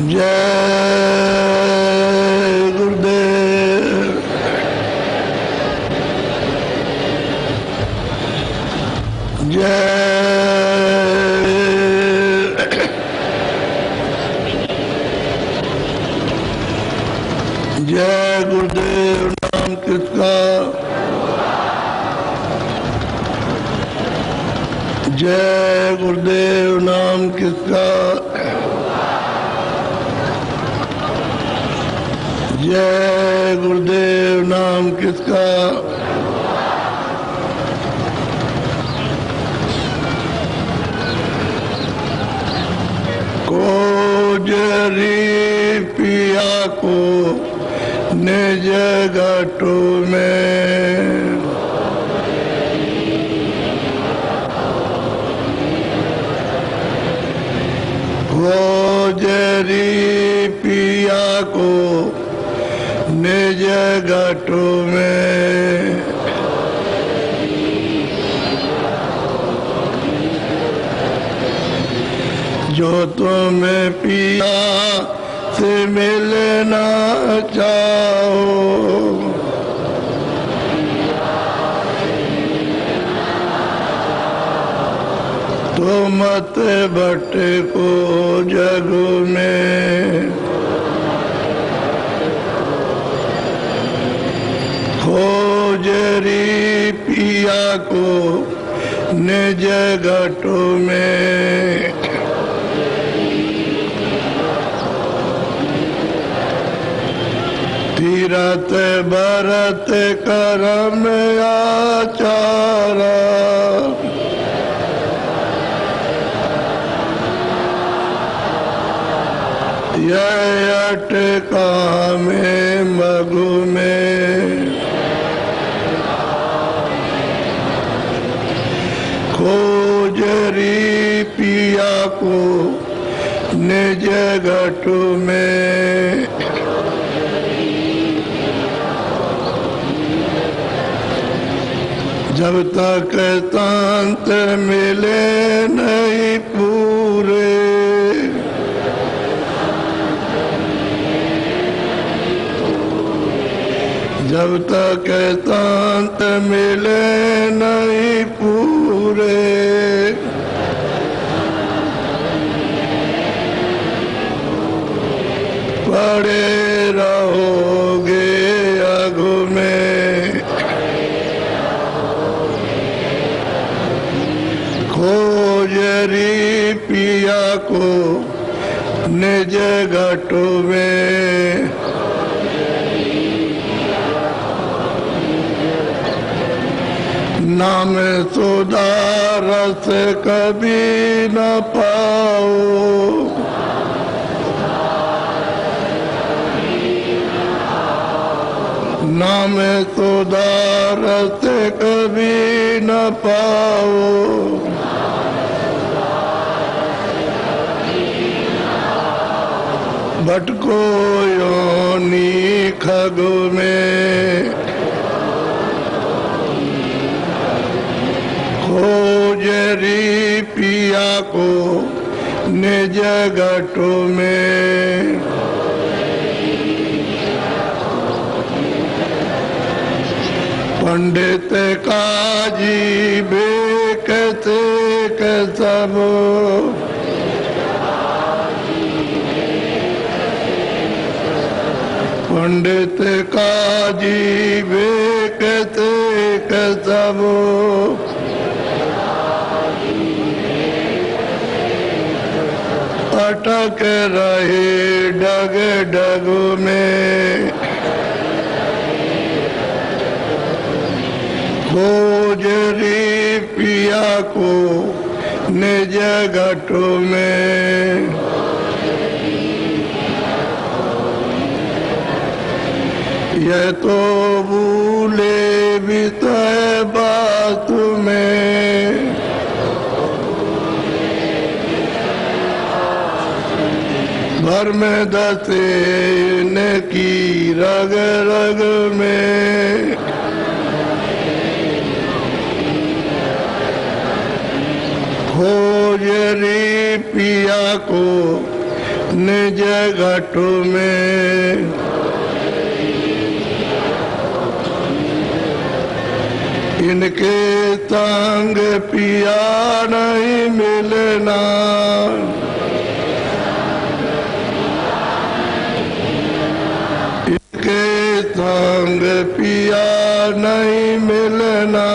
जय गुरुदेव। जय गुरुदेव। नाम किसका? जय गुरुदेव। नाम किसका? जय गुरुदेव। नाम किसका? कोजरी पिया को निज घटो में, कोजरी पिया को निज घटो में, जो तुम्हें पिया से मिलना चाहो, तो मत भटको जग में। खोजरी पिया को निज घटो में, तीरथ भरत करम आचारा, यह अटका में मगु में। खोजरी पिया को निज घटो में, जब तक तांत मिले नहीं पूरे, जब तक तांत मिले नहीं पूरे, पड़े रहोगे अघु में। खोजरी पिया को निज घटो में, नाम सुधा रस कभी न पाओ, नाम सुधा रस कभी न पाओ, भटको योनि खग में। खोजरी पिया को निज घटो में, पंडित काजी बेकते के सब, पंडित काजी बेकते के सब, अटक रहे डग डग में। खोजरी पिया को निज घटो में, यह तो भूले भी तय बात में। धर्म धसे इनकी रग रग में। खोज रे पिया को निज घट में। इनके संग पिया नहीं मिलना। इनके संग पिया नहीं मिलना।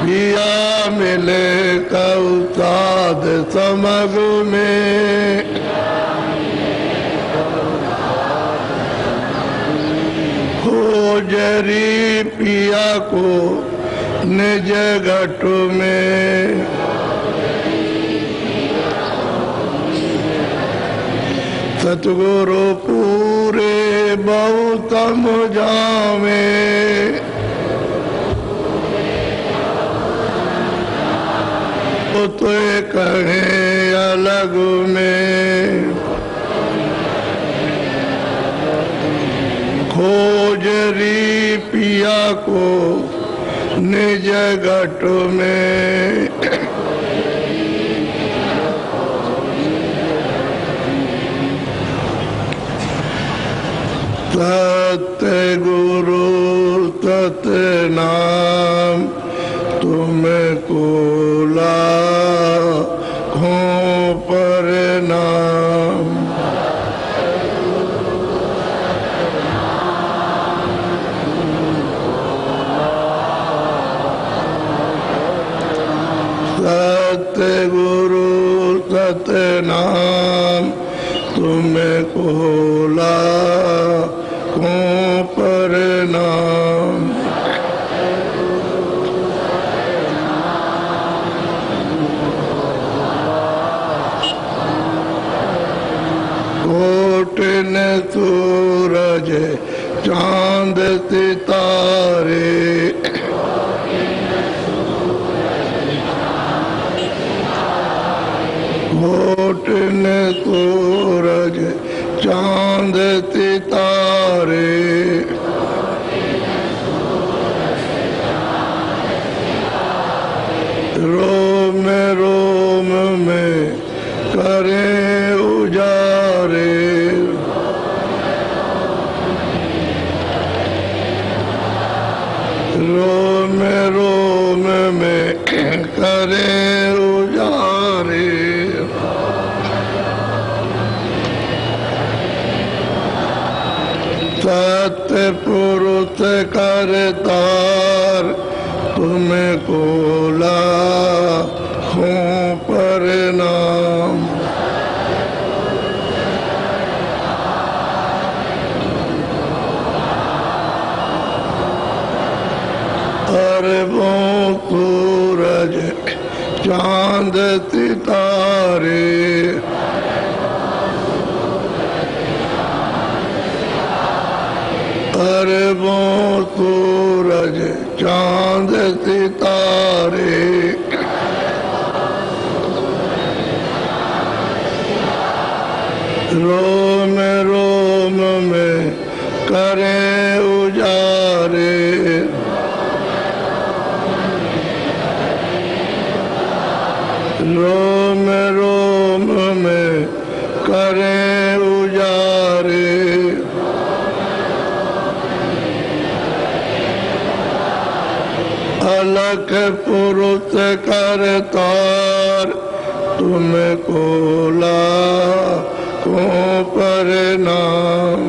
पिया मिले कऊ साध समग में। खोजरी पिया को निज घट में। सतगुरु पूरे बहुतम जावे। तो कहे अलग में। खोजरी पिया को निज घट में। सत्य गुरु सत्य नाम तुमको लाखों प्रणाम। सत्य गुरु सत्य नाम तुमको लाखों प्रणाम। कोटिन सूरज चांद सितारे। कोटिन सूरज चांद सितारे। रोम रोम में करें उजारे। रोम रोम में करें उजारे। सत्य पुरुष करतार तुमको लाखों प्रणाम। अरबों सूरज चांद सितारे। अरबों सूरज चांद सितारे। रोम रोम में करें उजारे। रोम रोम में करें उजारे। अलख पुरुष करतार तुमको लाखों प्रणाम।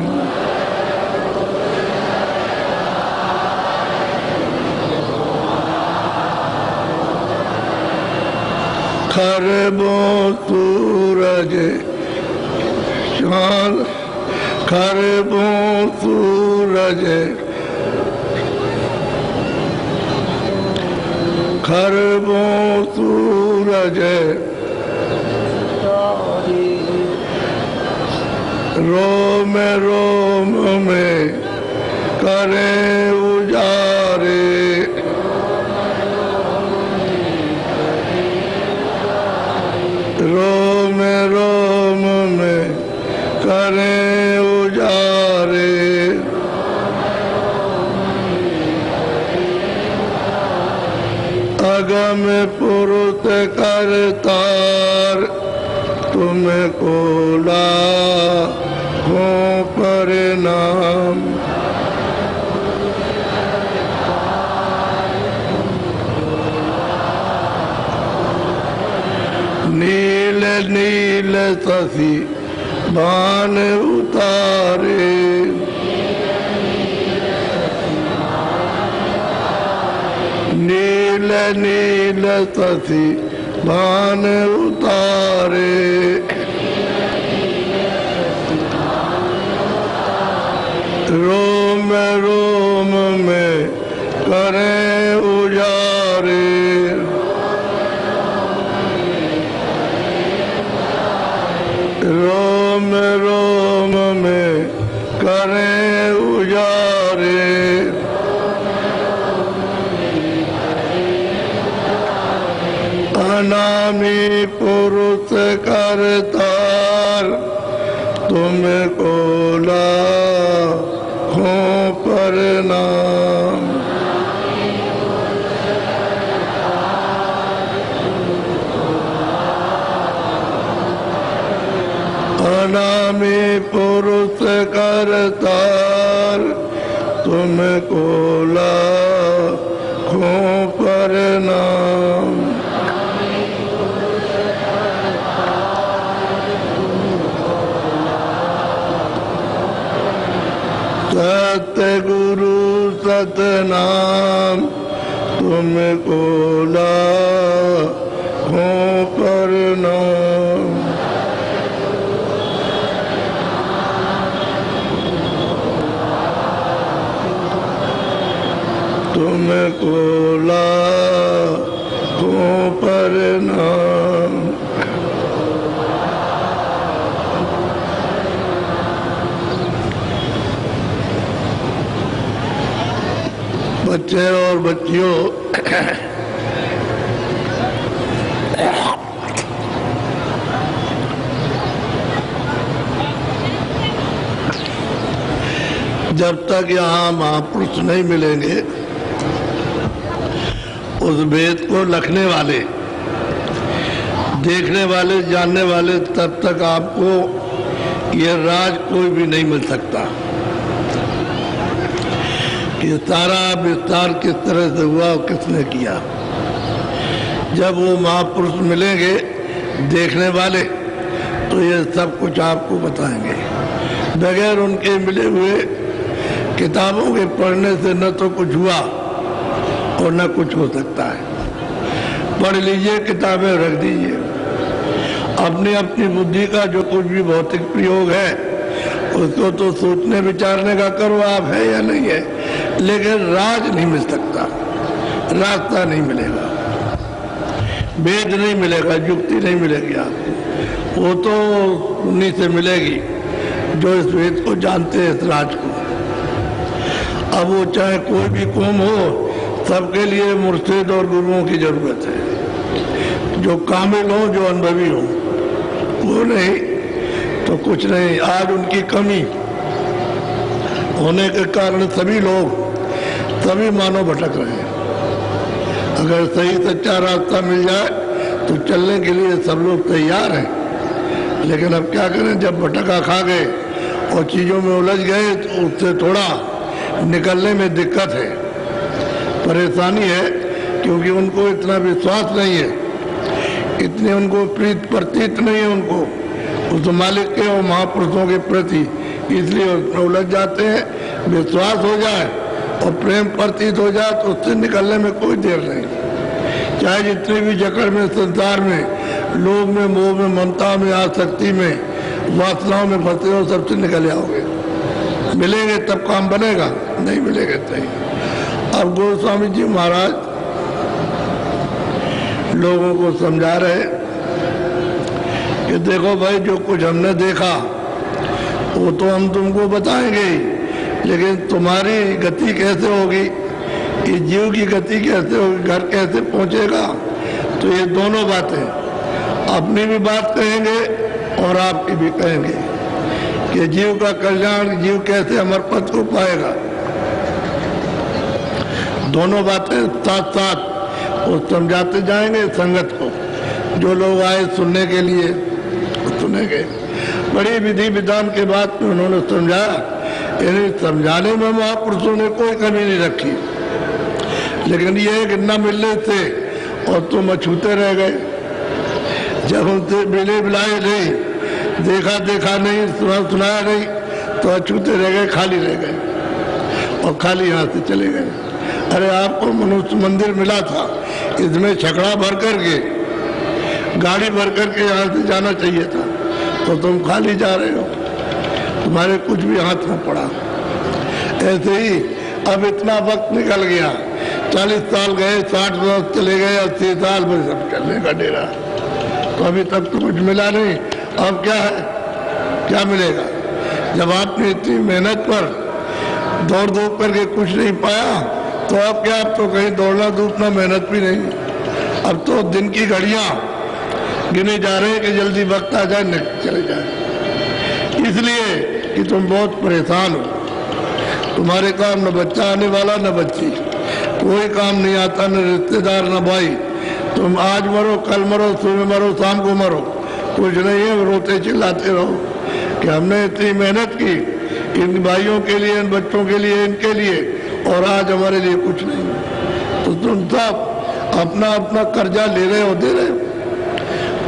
खरबों सूरज चांद। खरबों सूरज खरबों सूरज रोम रोम में करें उजारे। तुमको लाखों प्रणाम। नील नील शशि बाण उतारे, नील नील शशि बाण उतारे, रोम रोम में करें उजारे, रोम रोम में करें उजारे, अनामी पुरुष करतार तुमको लाखों प्रणाम। अनामी पुरुष करतार तुमको लाखों प्रणाम। सतगुरु सतनाम तुमको लाखों प्रणाम। तुमको लाखों प्रणाम। बच्चे और बच्चियों, जब तक यहाँ महापुरुष नहीं मिलेंगे, उस वेद को लिखने वाले, देखने वाले, जानने वाले, तब तक आपको ये राज कोई भी नहीं मिल सकता। ये सारा विस्तार किस तरह से हुआ और किसने किया। जब वो महापुरुष मिलेंगे देखने वाले, तो ये सब कुछ आपको बताएंगे। बगैर उनके मिले हुए किताबों के पढ़ने से न तो कुछ हुआ और न कुछ हो सकता है। पढ़ लीजिए, किताबें रख दीजिए। अपनी अपनी बुद्धि का जो कुछ भी भौतिक प्रयोग है उसको तो सोचने विचारने का करो आप, है या नहीं है, लेकिन राज नहीं मिल सकता, रास्ता नहीं मिलेगा, वेद नहीं मिलेगा, युक्ति नहीं मिलेगी आपको। वो तो उन्हीं से मिलेगी जो इस वेद को जानते हैं, इस राज को। अब वो चाहे कोई भी कौम हो, सबके लिए मुर्शिद और गुरुओं की जरूरत है, जो कामिल हो, जो अनुभवी हो। वो नहीं तो कुछ नहीं। आज उनकी कमी होने के कारण सभी लोग, सभी मानव भटक रहे हैं। अगर सही सच्चा रास्ता मिल जाए तो चलने के लिए सब लोग तैयार हैं, लेकिन अब क्या करें, जब भटका खा गए और चीज़ों में उलझ गए तो उससे थोड़ा निकलने में दिक्कत है, परेशानी है, क्योंकि उनको इतना विश्वास नहीं है, इतने उनको प्रीत प्रतीत नहीं है उनको उस मालिक के और महापुरुषों के प्रति, इसलिए उसमें उलझ जाते हैं। विश्वास हो जाए और प्रेम प्रतीत हो जाए तो उससे निकलने में कोई देर नहीं। चाहे जितनी भी जकड़ में, संसार में, लोभ में, मोह में, ममता में, आसक्ति में, वासनाओं में फंसे हो, सबसे निकल जाओगे। मिलेंगे तब काम बनेगा, नहीं मिलेगा नहीं। अब गोस्वामी जी महाराज लोगों को समझा रहे कि देखो भाई, जो कुछ हमने देखा वो तो हम तुमको बताएंगे ही, लेकिन तुम्हारी गति कैसे होगी, इस जीव की गति कैसे होगी, घर कैसे पहुंचेगा। तो ये दोनों बातें, अपनी भी बात कहेंगे और आपकी भी कहेंगे कि जीव का कल्याण, जीव कैसे अमर पद को पाएगा। दोनों बातें साथ साथ वो समझाते जाएंगे संगत को। जो लोग आए सुनने के लिए सुनेंगे। बड़ी विधि विधान के बाद में उन्होंने समझाया, इन्हें समझाने में महापुरुषों ने कोई कमी नहीं रखी, लेकिन ये कि न मिलने से और तुम अछूते रह गए। जब उनसे मिले मिलाए नहीं, देखा देखा नहीं, सुना सुनाया नहीं, तो अछूते रह गए, खाली रह गए और खाली यहाँ से चले गए। अरे आपको मनुष्य मंदिर मिला था, इसमें छकड़ा भर करके, गाड़ी भर करके यहाँ से जाना चाहिए था, तो तुम खाली जा रहे हो, तुम्हारे कुछ भी हाथ में पड़ा। ऐसे ही अब इतना वक्त निकल गया, 40 साल गए, 60 साल चले गए, 80 साल में सब चलने का डेरा, तो अभी तक तो कुछ मिला नहीं। अब क्या है, क्या मिलेगा? जब आपने इतनी मेहनत पर दौड़ धूप करके कुछ नहीं पाया, तो अब क्या, अब तो कहीं दौड़ना धूपना मेहनत भी नहीं। अब तो दिन की घड़ियां गिने जा रहे हैं कि जल्दी वक्त आ जाए, चले जाए, इसलिए कि तुम बहुत परेशान हो। तुम्हारे काम न बच्चा आने वाला न बच्ची, कोई काम नहीं आता, न रिश्तेदार न भाई। तुम आज मरो, कल मरो, सुबह मरो, शाम को मरो, कुछ नहीं है, रोते चिल्लाते रहो कि हमने इतनी मेहनत की इन भाइयों के लिए, इन बच्चों के लिए, इनके लिए, और आज हमारे लिए कुछ नहीं। तो तुम सब अपना अपना कर्जा ले रहे हो, दे रहे हो,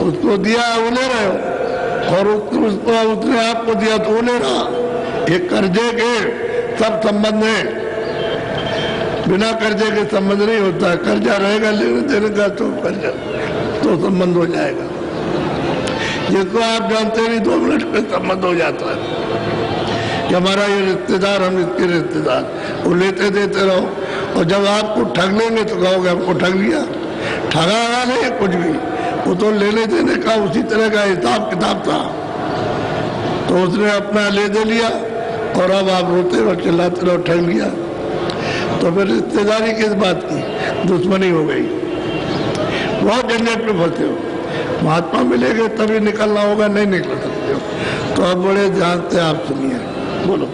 उसको दिया वो ले रहे हो, और उसने आपको दिया तो वो ले रहा। ये कर्जे के सब संबंध है, बिना कर्जे के संबंध नहीं होता। कर्जा रहेगा लेने देने का तो कर्जा तो संबंध हो जाएगा, जिसको आप जानते नहीं 2 मिनट में संबंध हो जाता है कि हमारा ये रिश्तेदार, हम इसके रिश्तेदार, वो लेते देते रहो, और जब आपको ठग लेंगे तो कहोगे हमको ठग लिया। ठगा नहीं कुछ भी, वो तो लेने देने का उसी तरह का हिसाब किताब था, तो उसने अपना ले दे लिया, और अब आप रोते रहो, चिल्लाते रहो, ठग लिया। तो फिर रिश्तेदारी किस बात की, दुश्मनी हो गई, बहुत झंझट में फंसे हो। महात्मा मिलेंगे तभी निकलना होगा, नहीं निकल सकते हो। तो अब बड़े ध्यान से आप सुनिए, बोलो।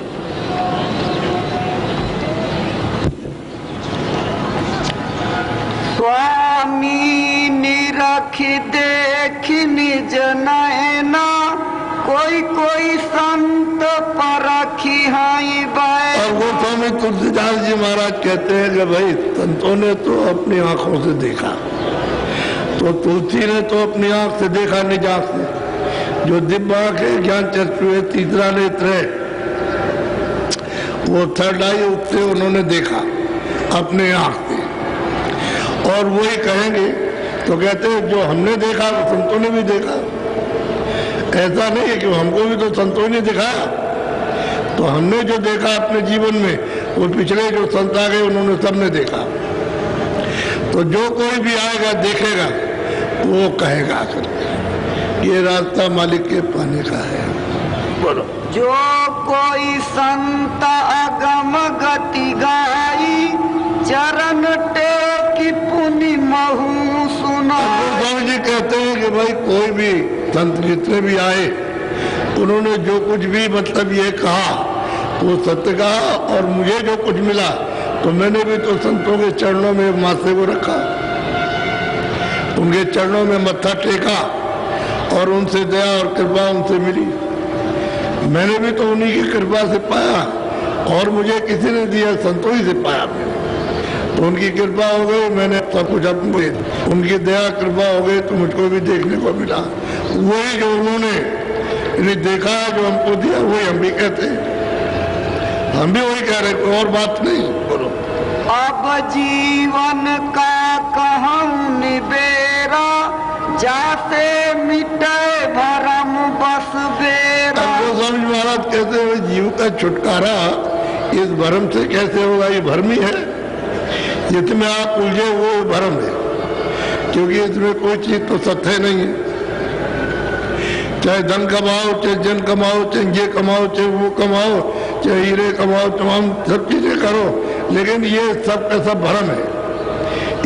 स्वामी निरख देख निज नैना, कोई कोई संत परखी हाई बैठा। और वो स्वामी तुलसीदास जी महाराज कहते हैं कि भाई संतों ने तो अपनी आंखों से देखा, तो तुलसी ने तो अपनी आंख से देखा निज आंख से। जो दिव्य आंख है, ज्ञान चक्षु है, तीसरा नेत्र है, वो थर्ड आई, उससे उन्होंने देखा अपने आंख से। और वही कहेंगे तो कहते हैं जो हमने देखा वो संतों ने भी देखा। ऐसा नहीं है कि हमको भी तो संतों ने दिखाया, तो हमने जो देखा अपने जीवन में, वो पिछले जो संत आ गए उन्होंने सबने देखा। तो जो कोई भी आएगा देखेगा, वो कहेगा ये रास्ता मालिक के पाने का है। बोलो। जो कोई संत अगम गति गाई, चरण टेकी पुनि महु सुना। स्वामी जी कहते हैं कि भाई कोई भी संत जितने भी आए, उन्होंने जो कुछ भी मतलब ये कहा वो सत्य कहा, और मुझे जो कुछ मिला तो मैंने भी तो संतों के चरणों में माथे को रखा, उनके चरणों में मत्था टेका, और उनसे दया और कृपा उनसे मिली। मैंने भी तो उन्हीं की कृपा से पाया, और मुझे किसी ने दिया, संतों ही से पाया मैंने। तो उनकी कृपा हो गई, मैंने सब कुछ अपने, उनकी दया कृपा हो गई तो मुझको भी देखने को मिला। वही जो उन्होंने इन्हें देखा, जो हमको दिया, वही हम भी कहते हैं, हम भी वही कह रहे, कोई और बात नहीं। बोलो। अब जीवन का कहूँ निबेरा, जाते मिटे भरम बस बेरा। स्वामी महाराज कहते हैं जीव का छुटकारा इस भरम से कैसे होगा, ये भरम ही है, जिसमें आप उलझे वो भरम है, क्योंकि इसमें कोई चीज तो सत्य नहीं है। चाहे धन कमाओ, चाहे जन कमाओ, चाहे ये कमाओ, चाहे वो कमाओ, चाहे हीरे कमाओ, तमाम सब चीजें करो, लेकिन ये सब का सब भरम है।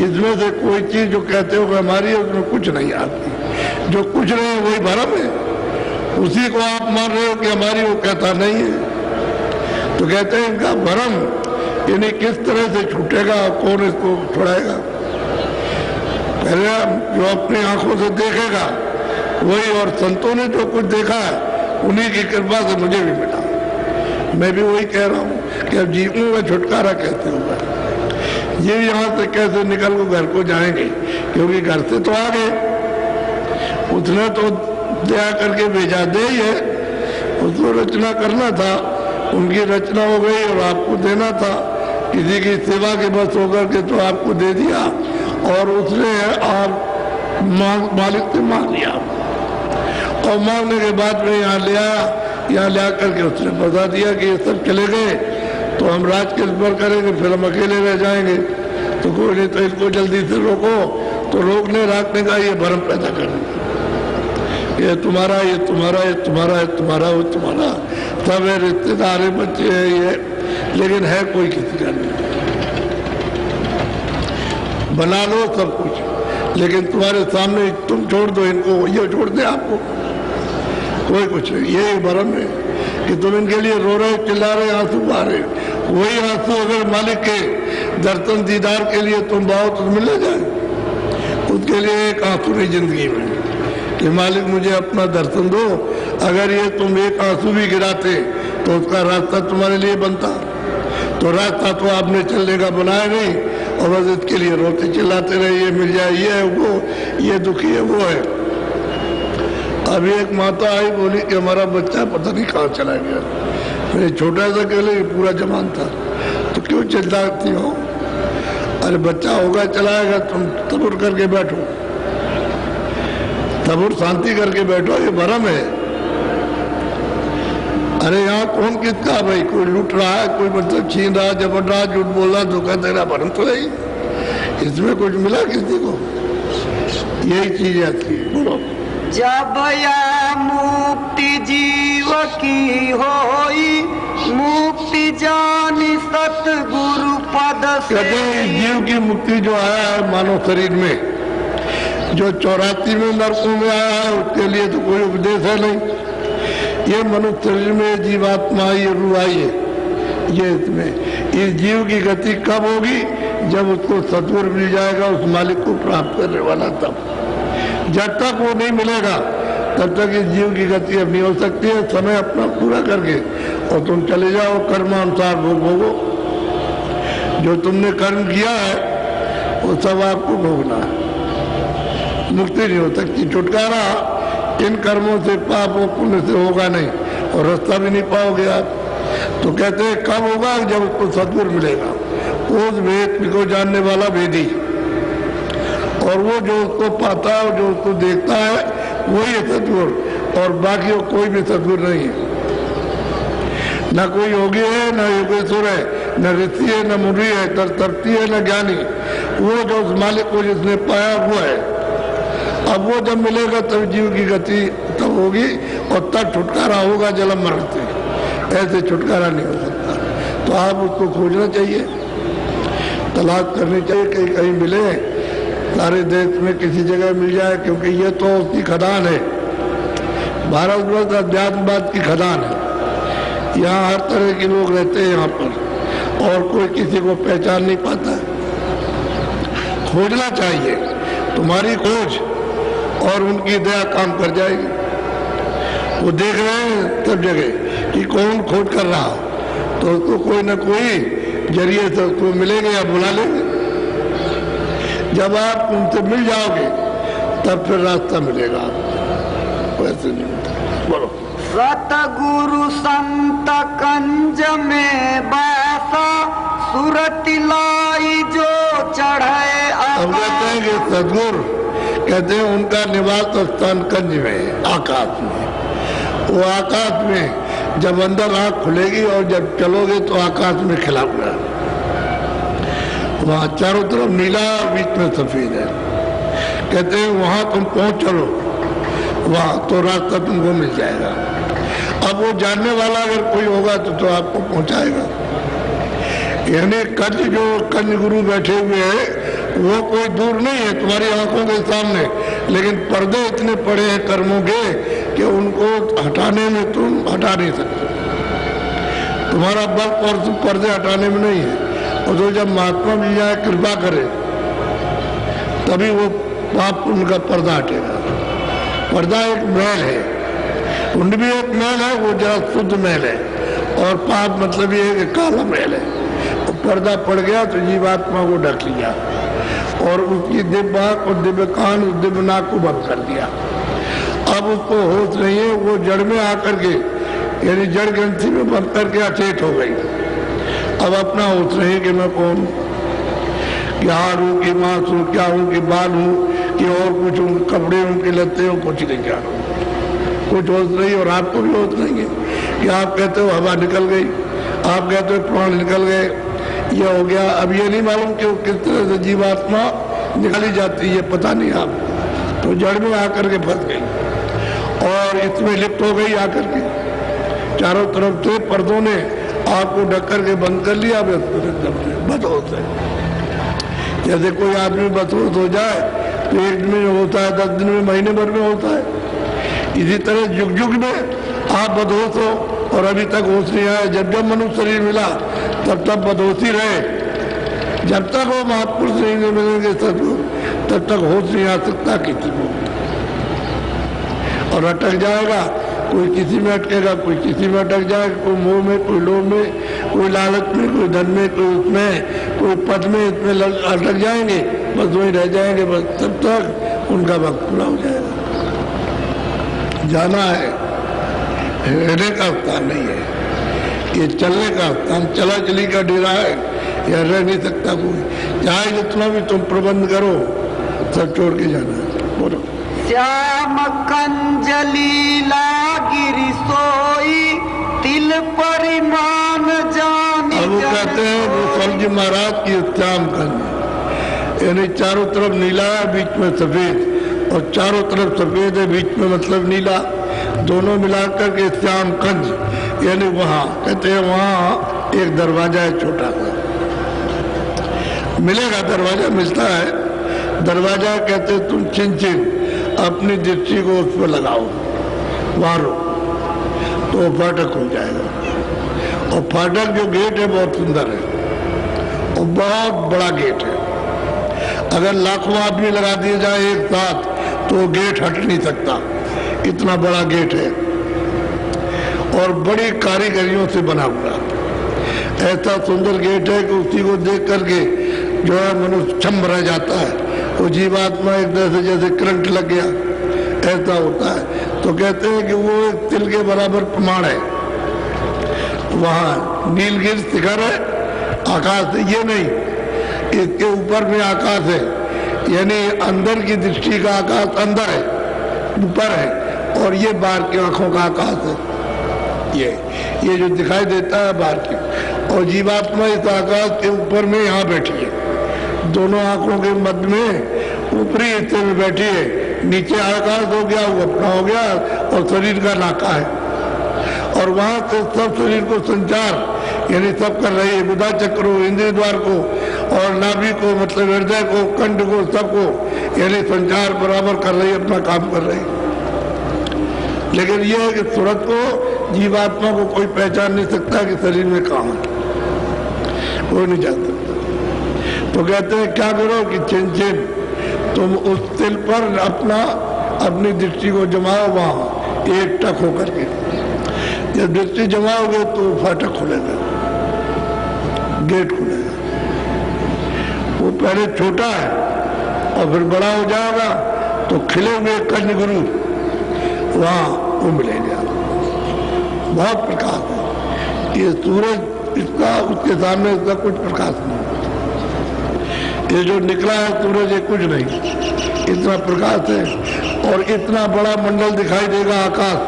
इसमें से कोई चीज जो कहते हो कि हमारी है, उसमें कुछ नहीं आती। जो कुछ नहीं है वही भरम है, उसी को आप मान रहे हो कि हमारी, वो कहता नहीं है। तो कहते हैं इनका भरम यानी किस तरह से छूटेगा, कौन इसको छुड़ाएगा। पहले जो अपनी आंखों से देखेगा वही, और संतों ने जो कुछ देखा है उन्हीं की कृपा से मुझे भी मिला। मैं भी वही कह रहा हूँ कि अब जीवों का छुटकारा कैसे होगा, ये यहाँ से कैसे निकल को घर को जाएंगे, क्योंकि घर से तो आ गए, उसने तो दया करके भेजा दे ही है, उसको रचना करना था, उनकी रचना हो गई और आपको देना था, किसी की सेवा के बस होकर के तो आपको दे दिया और उसने आप मालिक से मांग लिया, और मांगने के बाद में यहाँ ले आया, यहाँ ले आकर के उसने बता दिया कि ये सब चले गए तो हम राज किस पर करेंगे, फिर हम अकेले रह जाएंगे, तो कोई नहीं, तो इसको जल्दी से रोको। तो रोकने राखने का ये भ्रम पैदा करना, ये तुम्हारा, ये तुम्हारा, ये तुम्हारा, ये तुम्हारा, वो तुम्हारा, सब है, रिश्तेदार है, बच्चे हैं, ये, लेकिन है कोई किसी का नहीं। बना लो सब कुछ, लेकिन तुम्हारे सामने तुम छोड़ दो इनको, ये छोड़ दे आपको, कोई कुछ नहीं। ये भ्रम है कि तुम इनके लिए रो रहे, चिल्ला रहे, आंसू बहा रहे, वही आंसू अगर मालिक के दर्शन दीदार के लिए तुम बहाओ तो मिल जाए, उसके लिए एक आंसू नहीं जिंदगी में कि मालिक मुझे अपना दर्शन दो। अगर ये तुम एक आंसू भी गिराते तो उसका रास्ता तुम्हारे लिए बनता, तो रास्ता तो आपने चलने का बनाया नहीं, और बस इसके लिए रोते चिल्लाते रहे, ये मिल जाए, ये है वो, ये दुखी है, वो है। अभी एक माता आई, बोली कि हमारा बच्चा पता नहीं कहाँ चला गया, मेरे छोटा सा कहले पूरा जवान था, तो क्यों चिल्लाती हो, अरे बच्चा होगा चलाएगा, तुम तबुर करके बैठो, तबुर शांति करके बैठो, ये भ्रम है। अरे यहाँ कौन किसका भाई, कोई लूट रहा है, कोई मतलब छीन रहा, जबर रहा, झूठ बोल रहा, धोखा दे रहा, भ्रम तो नहीं, इसमें कुछ मिला किसी को, यही चीज आती है। बोलो, जब या मुक्ति जीव की होई, मुक्ति जानी सतगुरु पद से। कहते हैं जीव की मुक्ति जो आया है मानव शरीर में, जो 84 में नरकों में आया है, उसके लिए तो कोई उपदेश है नहीं। ये मनुष्य शरीर में जीवात्मा, ये रूह आई है, ये इसमें इस जीव की गति कब होगी, जब उसको सत्वर मिल जाएगा, उस मालिक को प्राप्त करने वाला तब। जब तक वो नहीं मिलेगा तब तक इस जीव की गति अब नहीं हो सकती है। समय अपना पूरा करके और तुम चले जाओ, कर्मानुसार भोगो, जो तुमने कर्म किया है वो सब आपको भोगना है, मुक्ति नहीं हो सकती। छुटकारा इन कर्मों से, पाप और पुण्य से होगा नहीं, और रास्ता भी नहीं पाओगे आप। तो कहते हैं कब होगा, जब उसको सद्गुर मिलेगा, उस वेद को जानने वाला वेदी, और वो जो उसको पाता है, जो उसको देखता है, वही है सद्गुर, और बाकी कोई भी सद्गुर नहीं है। न कोई योगी है, न योगेश्वर है, न ऋषि है, न मुनि है, तर्ती है, न ज्ञानी। वो जो उस मालिक को जिसने पाया वो है। अब वो जब मिलेगा तब जीव की गति तब होगी, और तब छुटकारा होगा जन्म मरण से। ऐसे छुटकारा नहीं हो सकता, तो आप उसको खोजना चाहिए, तलाश करनी चाहिए, कहीं कहीं मिले, सारे देश में किसी जगह मिल जाए, क्योंकि ये तो उसकी खदान है, भारतवर्ष अध्यात्मवाद की खदान है। यहाँ हर तरह के लोग रहते हैं यहाँ पर, और कोई किसी को पहचान नहीं पाता। खोजना चाहिए, तुम्हारी खोज और उनकी दया काम कर जाएगी। वो देख रहे हैं सब जगह कि कौन खोज कर रहा, तो उसको कोई ना कोई जरिए से उसको मिलेंगे या बुला लेंगे। जब आप उनसे मिल जाओगे तब फिर रास्ता मिलेगा, वैसे नहीं मिलता। बोलो, सतगुरु संत कंज में बासा, सुरति लाई जो चढ़े। हम कहते हैं कि सदगुरु कहते हैं उनका निवास स्थान कंज में, आकाश में। वो आकाश में जब अंदर आँख खुलेगी और जब चलोगे तो आकाश में खिला हुआ, वहाँ चारों तरफ नीला, बीच में सफेद है। कहते हैं वहाँ तुम पहुँच चलो, वहाँ तो रास्ता तुमको मिल जाएगा। अब वो जानने वाला अगर कोई होगा तो आपको पहुँचाएगा। यानी कंज गुरु बैठे हुए हैं, वो कोई दूर नहीं है, तुम्हारी आंखों के सामने, लेकिन पर्दे इतने पड़े हैं कर्मों के कि उनको हटाने में तुम हटा नहीं सकते। तुम्हारा बल और पर्दे हटाने में नहीं है। और तो जब महात्मा मिल जाए, कृपा करे, तभी वो पाप उनका पर्दा हटेगा। पर्दा एक मैल है, उनमें भी एक मैल है, वो जरा शुद्ध मैल है, और पाप मतलब ये है कि काला मैल है। तो पर्दा पड़ गया तो जीवात्मा को ढक लिया और उसकी दिव्य आंख और दिव्य कान और दिव्य नाक को बंद कर दिया। अब उसको होश नहीं है, वो जड़ में आकर के यानी जड़ ग्रंथि में बंद करके अचेत हो गई। अब अपना होश नहीं कि मैं कौन हूँ, कि हार हूँ कि मांस हूँ, क्या हूँ कि बाल हूँ कि और कुछ हूँ, कपड़े हूँ कि लत्ते हूँ, कुछ नहीं जानो, कुछ होश नहीं। और आपको भी होश नहीं है कि आप कहते हो हवा निकल गई, आप कहते हो प्राण निकल गए, ये हो गया। अब ये नहीं मालूम कि वो किस तरह से जीवात्मा निकाली जाती है, पता नहीं आप। तो जड़ में आकर के फंस गई और इसमें लिप्त हो गई आकर के। चारों तरफ से पर्दों ने आपको ढक करके बंद कर लिया, बदहोश है। जैसे कोई आदमी बदहोश हो जाए तो एक दिन में होता है, 10 दिन में, महीने भर में होता है। इसी तरह युग युग में आप बदहोश हो और अभी तक होश नहीं आया। जब जब मनुष्य शरीर मिला तब तब बदहोशी रहे। जब तक वो महापुरुष नहीं मिलेंगे तब तक होश नहीं आ सकता किसी को, और अटक जाएगा। कोई किसी में अटकेगा, कोई किसी में अटक जाएगा, कोई मोह में, कोई लोभ में, कोई लालच में, कोई धन में, कोई उसमें, कोई पद में, इसमें अटक जाएंगे, बस वही रह जाएंगे। बस तब तक उनका वक्त पूरा हो जाएगा। जाना है, रहने का स्थान नहीं है, ये चलने का स्थान, चला चली का डेरा है, या रह नहीं सकता कोई। चाहे जितना भी तुम प्रबंध करो सब छोड़ के जाना है। बोलो। श्याम कंजलीला गिरी सोई तिल परिमाण जान। अब वो कहते हैं गोस्वामी जी महाराज की श्याम कंज, यानी चारों तरफ नीला है, बीच में सफेद, और चारों तरफ सफेद है, बीच में मतलब नीला, दोनों मिलाकर के श्याम कंज। यानी वहाँ कहते हैं वहाँ एक दरवाजा है छोटा सा, मिलेगा दरवाजा, मिलता है दरवाजा। कहते तुम चिन चिन अपनी दृष्टि को उस पर लगाओ, मारो तो फाटक हो जाएगा। और फाटक जो गेट है बहुत सुंदर है और बहुत बड़ा गेट है। अगर लाखों आदमी लगा दिए जाए एक साथ तो गेट हट नहीं सकता, इतना बड़ा गेट है और बड़ी कारीगरियों से बना हुआ। ऐसा सुंदर गेट है कि उसी को देख करके जो है मनुष्य छम रह जाता है। वो जीवात्मा एक तरह से जैसे करंट लग गया ऐसा होता है। तो कहते हैं कि वो एक तिल के बराबर प्रमाण है। वहाँ नीलगिर शिखर है, आकाश है, ये नहीं, इसके ऊपर में आकाश है, यानी अंदर की दृष्टि का आकाश अंदर है, ऊपर है, और ये बाहर की आंखों का आकाश है। ये जो दिखाई देता है बाहर की, और जीवात्मा इस आकाश के ऊपर में यहाँ बैठी है, दोनों आंखों के मध्य में ऊपरी हिस्से में बैठी है। नीचे आकाश हो गया, वो अपना हो गया, और शरीर का नाका है, और वहां से सब शरीर को संचार यानी सब कर रही है। बुधा चक्र को, इंद्रिय द्वार को, और नाभि को मतलब हृदय को, कंठ को, सबको यानी संचार बराबर कर रही है, अपना काम कर रही है। लेकिन यह है कि सूरत को, जीवात्मा को कोई पहचान नहीं सकता कि शरीर में कहाँ है, कोई नहीं जान सकता। तो कहते हैं क्या करो कि चिन चिन तुम उस तिल पर अपनी दृष्टि को जमाओ, वहां एक टक होकर के। जब दृष्टि जमाओगे तो फाटक खुलेगा, गेट खुलेगा। वो पहले छोटा है और फिर बड़ा हो जाएगा तो खिले हुए कंज गुरु वहां वो मिलेगा। बहुत प्रकाश है ये सूरज, इसका उसके सामने इसका कुछ प्रकाश नहीं। ये जो निकला है सूरज, ये कुछ नहीं, इतना प्रकाश है और इतना बड़ा मंडल दिखाई देगा आकाश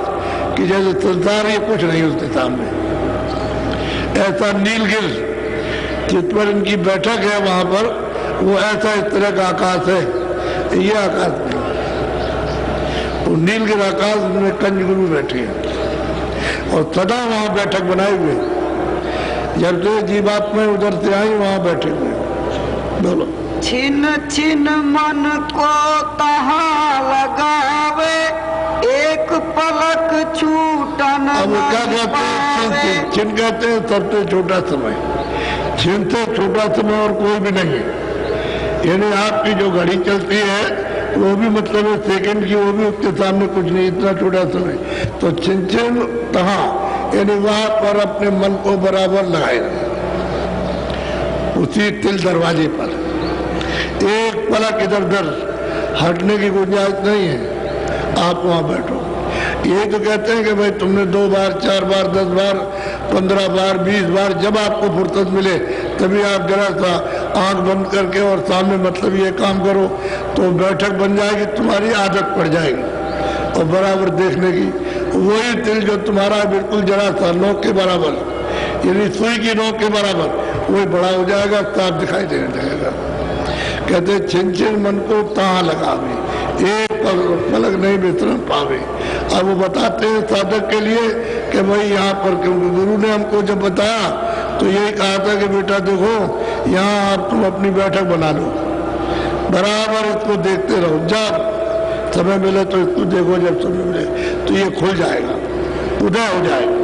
कि जैसे संसार ये कुछ नहीं उसके सामने। ऐसा नीलगिर जिस पर इनकी बैठक है वहां पर, वो ऐसा इस तरह का आकाश है, ये आकाश नहीं। वो नीलगिर आकाश में कंज गुरु बैठे हैं और सदा वहां बैठक बनाए हुए। जब से जीवात्मा उधर से आई वहां बैठे हुए। बोलो। छिन छिन मन को तहाँ लगावे, एक पलक छूटन अब क्या कहते हैं? छिन कहते हैं सबसे छोटा समय। छिन से छोटा समय और कोई भी नहीं है। यानी आपकी जो घड़ी चलती है वो भी मतलब है सेकंड की, वो भी उसके सामने कुछ नहीं, इतना छोटा समय। तो छिन तहा यानी वहां पर अपने मन को बराबर लगाए रहे, उसी तिल दरवाजे पर। एक पलक इधर उधर हटने की गुंजाइश नहीं है, आप वहां बैठो। ये तो कहते हैं कि भाई तुमने 2 बार 4 बार 10 बार 15 बार 20 बार जब आपको फुर्सत मिले तभी आप जरा सा आंख बंद करके और सामने मतलब ये काम करो तो बैठक बन जाएगी, तुम्हारी आदत पड़ जाएगी और बराबर देखने की। वही तिल जो तुम्हारा बिल्कुल जरा सा नोक के बराबर, यानी सुई की नोक के बराबर, वही बड़ा हो जाएगा, साफ दिखाई देने लगेगा। कहते छिन मन को तहाँ लगावे, एक पलक नहीं वितरण पावे। अब वो बताते हैं साधक के लिए कि भाई यहाँ पर, क्योंकि गुरु ने हमको जब बताया तो यही कहा था कि बेटा देखो यहाँ आप तुम अपनी बैठक बना लो, बराबर इसको देखते रहो, जब समय मिले तो इसको देखो, जब समय मिले तो ये खुल जाएगा, उदय हो जाएगा।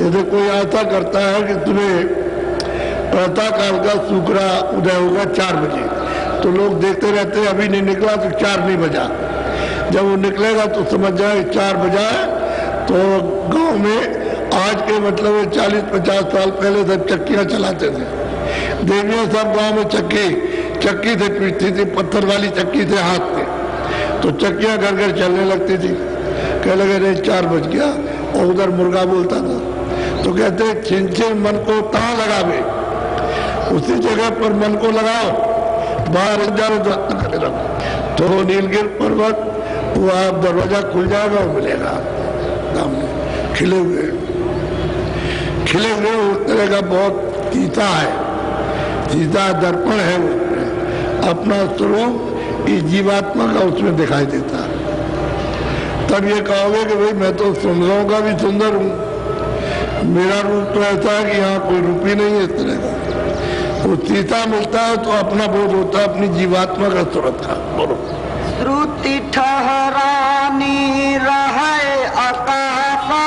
यदि कोई ऐसा करता है कि तुम्हें प्रातः काल का सूखरा उदय होगा 4 बजे, तो लोग देखते रहते हैं, अभी नहीं निकला तो 4 नहीं बजा। जब वो निकलेगा तो समझ जाए 4 बजा। तो गांव में आज के मतलब 40-50 साल पहले सब चक्कियां चलाते थे, देवियां सब गांव में चक्की से पीटती थी, पत्थर वाली चक्की से हाथ पे, तो चक्कियां घर घर चलने लगती थी। कह लगे नहीं 4 बज गया, और उधर मुर्गा बोलता था। तो कहते छिन मन को तहाँ लगावे, उसी जगह पर मन को लगाओ, बाहर जाओ तो नीलगिरी पर्वत वो आप दरवाजा खुल जाएगा और मिलेगा सामने खिले हुए उस तरह का बहुत सीता है, सीता दर्पण है उसमें, अपना स्वरूप इस जीवात्मा का उसमें दिखाई देता है। तब ये कहोगे कि भाई मैं तो सुंदरों का भी सुंदर हूँ, मेरा रूप तो ऐसा है कि यहाँ कोई रूप ही नहीं है इस तरह का। वो सीता मिलता है तो अपना बोध होता है अपनी जीवात्मा का सूरत का। बोलो श्रुति ठहरानी रहे आकाशा,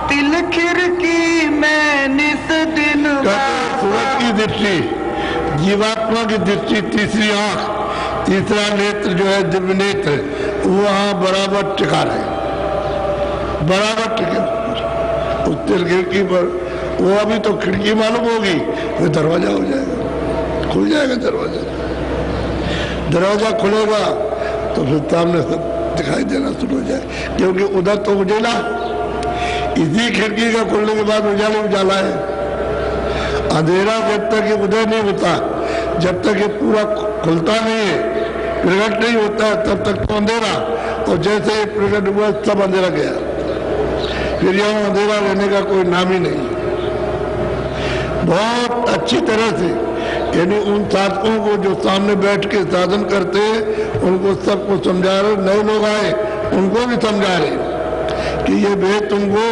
तिल खिड़की में निस दिन सूरत की दृष्टि, जीवात्मा की दृष्टि, तीसरी आंख, तीसरा नेत्र जो है दिव्य नेत्र, वो वहां बराबर टिका रहे, बराबर टिके उस तिल खिड़की पर। वो अभी तो खिड़की मालूम होगी, वो दरवाजा हो जाएगा, खुल जाएगा दरवाजा। दरवाजा खुलेगा तो फिर सामने सब दिखाई देना शुरू हो जाए, क्योंकि उधर तो उजाला, इसी खिड़की का खुलने के बाद उजाला है। अंधेरा जब तक ये उदय नहीं होता, जब तक ये पूरा खुलता नहीं है, प्रकट नहीं होता है, तब तक तो अंधेरा, और जैसे ये प्रकट हुआ सब अंधेरा गया, फिर यहाँ अंधेरा रहने का कोई नाम ही नहीं। बहुत अच्छी तरह से यानी उन साधकों को जो सामने बैठ के साधन करते हैं उनको सबको समझा रहे, नए लोग आए उनको भी समझा रहे कि ये भेद तुमको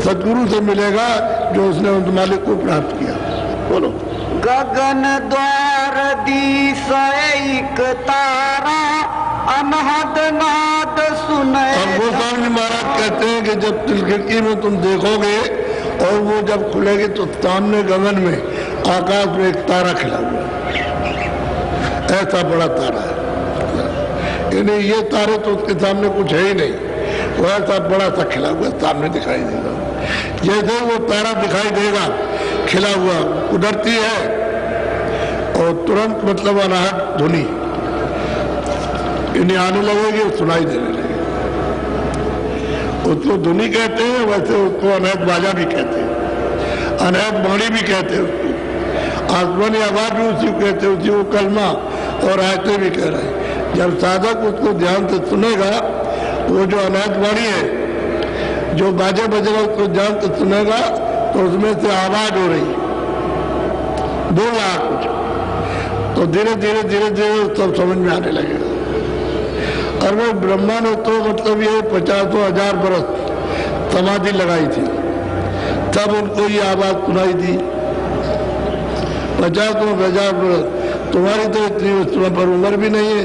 सदगुरु से मिलेगा जो उसने उस मालिक को प्राप्त किया। बोलो गगन द्वार दिस एक तारा, अनहद नाद सुने। और वो स्वामी महाराज कहते हैं कि जब तिल खिड़की में तुम देखोगे और वो जब खुलेगी तो सामने गगन में आकाश में एक तारा खिला हुआ, ऐसा बड़ा तारा है, यानी ये तारे तो उसके सामने कुछ है ही नहीं, वो ऐसा बड़ा सा खिला हुआ सामने दिखाई देगा। जैसे वो तारा दिखाई देगा खिला हुआ, उधरती है और तुरंत मतलब अनाहट धुनी इन्हें आने लगेगी और सुनाई देने लगेगी। उसको धुनी कहते हैं, वैसे उसको अनहद बाजा भी कहते हैं, अनहद वाणी भी कहते हैं उसको, आसमानी आवाज भी उसी को कहते हैं, उसी को कलमा और आयतें भी कह रहे हैं। जब साधक उसको ध्यान से सुनेगा, वो जो अनहद वाणी है, जो बाजा बजेगा उसको ध्यान से सुनेगा तो उसमें से आवाज हो रही बोल रहा कुछ, तो धीरे धीरे धीरे धीरे सब समझ में आने लगेगा। और वो ब्रह्मा ने तो मतलब ये 50,000 बरस समाधि लगाई थी, तब उनको ये आवाज सुनाई दी। 50,000 बरस, तुम्हारी तो इतनी उस पर उम्र भी नहीं है,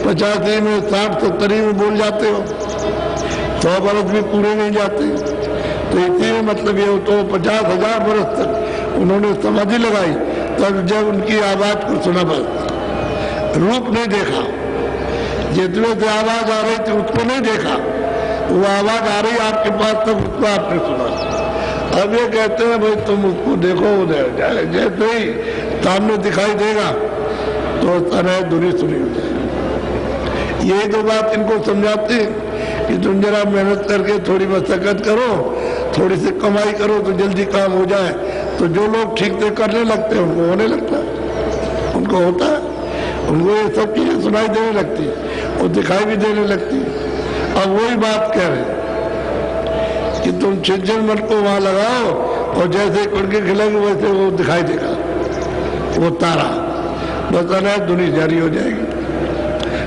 85 में 60-70 में बोल जाते हो, 100 बरस भी पूरे नहीं जाते। तो इसी में मतलब ये तो 50,000 बरस तक उन्होंने समाधि लगाई, तब जब उनकी आवाज को सुना, बस रूप नहीं देखा, जितने से आवाज आ रही थी उसको नहीं देखा, वो आवाज आ रही आपके पास तक, उसको आपने सुना। अब ये कहते हैं भाई तुम उसको देखो, जैसे ही सामने दिखाई देगा तो तरह दुनी सुनी हो जाएगी। यही तो बात इनको समझाती कि तुम जरा मेहनत करके थोड़ी मशक्कत करो, थोड़ी सी कमाई करो तो जल्दी काम हो जाए। तो जो लोग ठीक से करने लगते हैं उनको होने लगता है, उनको होता है, उनको ये सब चीजें सुनाई देने लगती है और दिखाई भी देने लगती है। अब वही बात कह रहे हैं कि तुम छिन मन को वहां लगाओ और जैसे उड़के खिलेंगे वैसे वो दिखाई देगा, वो तारा बस अनहद दुनिया जारी हो जाएगी।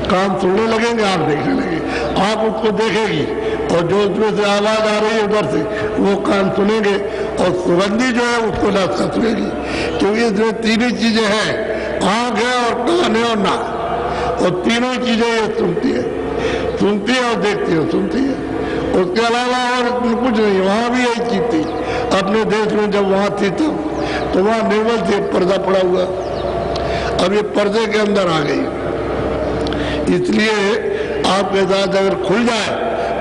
कान सुनने लगेंगे, आंख देखने लगे, आंख उसको देखेगी और जो उसमें से आवाज आ रही है उधर से वो कान सुनेंगे और सुगंधी जो है उसको नाक सुनेगी। क्योंकि इसमें तीन ही चीजें हैं, आंख है और कान है और नाक, और तीनों चीजें ये सुनती है और देखती है, सुनती है। उसके अलावा और कुछ नहीं। वहां भी यही चीज थी अपने देश में, जब वहां थी तो वहां निर्मल थी, पर्दा पड़ा हुआ। अब ये पर्दे के अंदर आ गई, इसलिए आपके साथ अगर खुल जाए,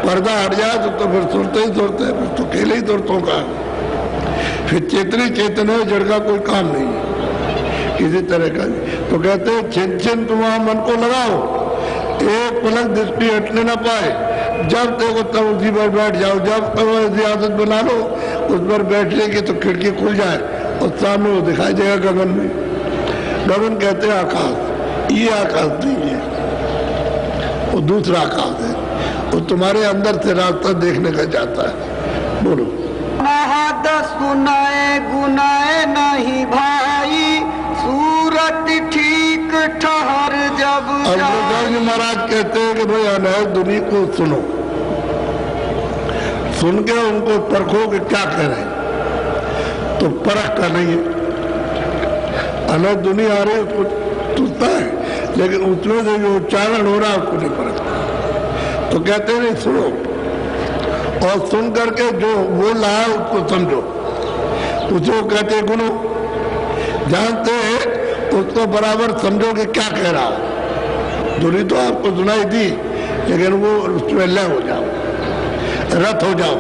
पर्दा हट जाए तो फिर सुनते ही सुनते हैं, फिर तो अकेले ही सुनतों का, फिर चेतनी चेतन है, जड़ का कोई काम नहीं किसी तरह का। तो कहते हैं छिन छिन तुम वहां मन को लगाओ, एक पलक दृष्टि हटने ना पाए, जब देखो तब उसी पर बैठ जाओ। जब तक ऐसी आदत बना लो उस पर बैठने की तो खिड़की खुल जाए और सामने वो दिखाई देगा गगन में। गगन कहते हैं आकाश, ये आकाश नहीं है, वो दूसरा आकाश है, वो तुम्हारे अंदर से रास्ता देखने का जाता है। बोलो। महद सुनाए गुनाए नहीं भाई, सूरत ठीक ठहर जब जी महाराज कहते हैं कि भाई अनहद दुनिया को सुनो, सुन के उनको परखो कि क्या कह रहे हैं। तो परख का नहीं है, अनहद दुनिया आ रही है उसको सुनता है, लेकिन उसमें से जो उच्चारण हो रहा है उसको नहीं परखता। तो कहते हैं नहीं, सुनो और सुन करके जो बोल रहा है उसको समझो, उसको कहते हैं गुनो। जानते हैं उसको बराबर समझो कि क्या कह रहा है। धुनी तो आपको सुनाई दी, लेकिन वो उसमें लय हो जाओ, रत हो जाओ।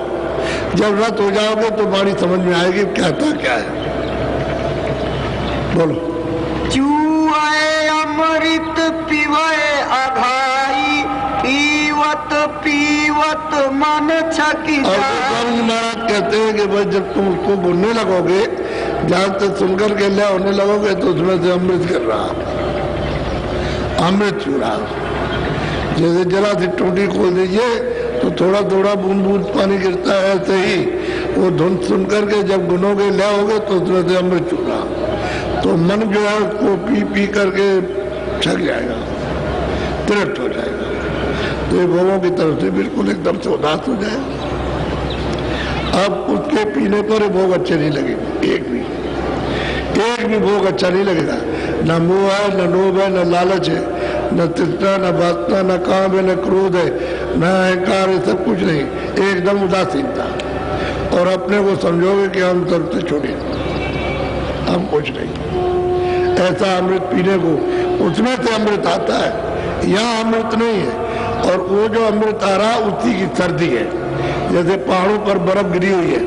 जब रत हो जाओगे तो बाणी समझ में आएगी कहता क्या है। बोलो। चूए अमृत पीवे अघाई, पीवत पीवत मन छकी जाए। महाराज कहते हैं कि भाई जब तुम उसको बोलने लगोगे, जहां तक सुनकर के लय होने लगोगे तो उसमें से अमृत गिर रहा, अमृत छू रहा। जैसे जरा सी टूटी खोल दीजिए तो थोड़ा थोड़ा बूंद बूंद पानी गिरता है, ऐसे ही वो धुन सुन करके जब गुनोगे लय होगे तो उसमें से अमृत छू रहा। तो मन जो है उसको पी पी करके छक जाएगा, तृप्त हो जाएगा। तो ये भोगों की तरफ से बिल्कुल एकदम से उदास हो जाएगा। अब उसके पीने पर भोग अच्छे नहीं लगेंगे, एक भी भोग अच्छा नहीं लगेगा। न मोह है, न लोभ है, न लालच है, न तृष्णा, न वासना, न काम है, न क्रोध है, न अहंकार है, सब कुछ नहीं, एकदम उदासीनता। और अपने को समझोगे कि हम सबसे छोटे, हम कुछ नहीं। ऐसा अमृत पीने को, उसमें से अमृत आता है, यहाँ अमृत नहीं है। और वो जो अमृत आ रहा उसी की सर्दी है। जैसे पहाड़ों पर बर्फ गिरी हुई है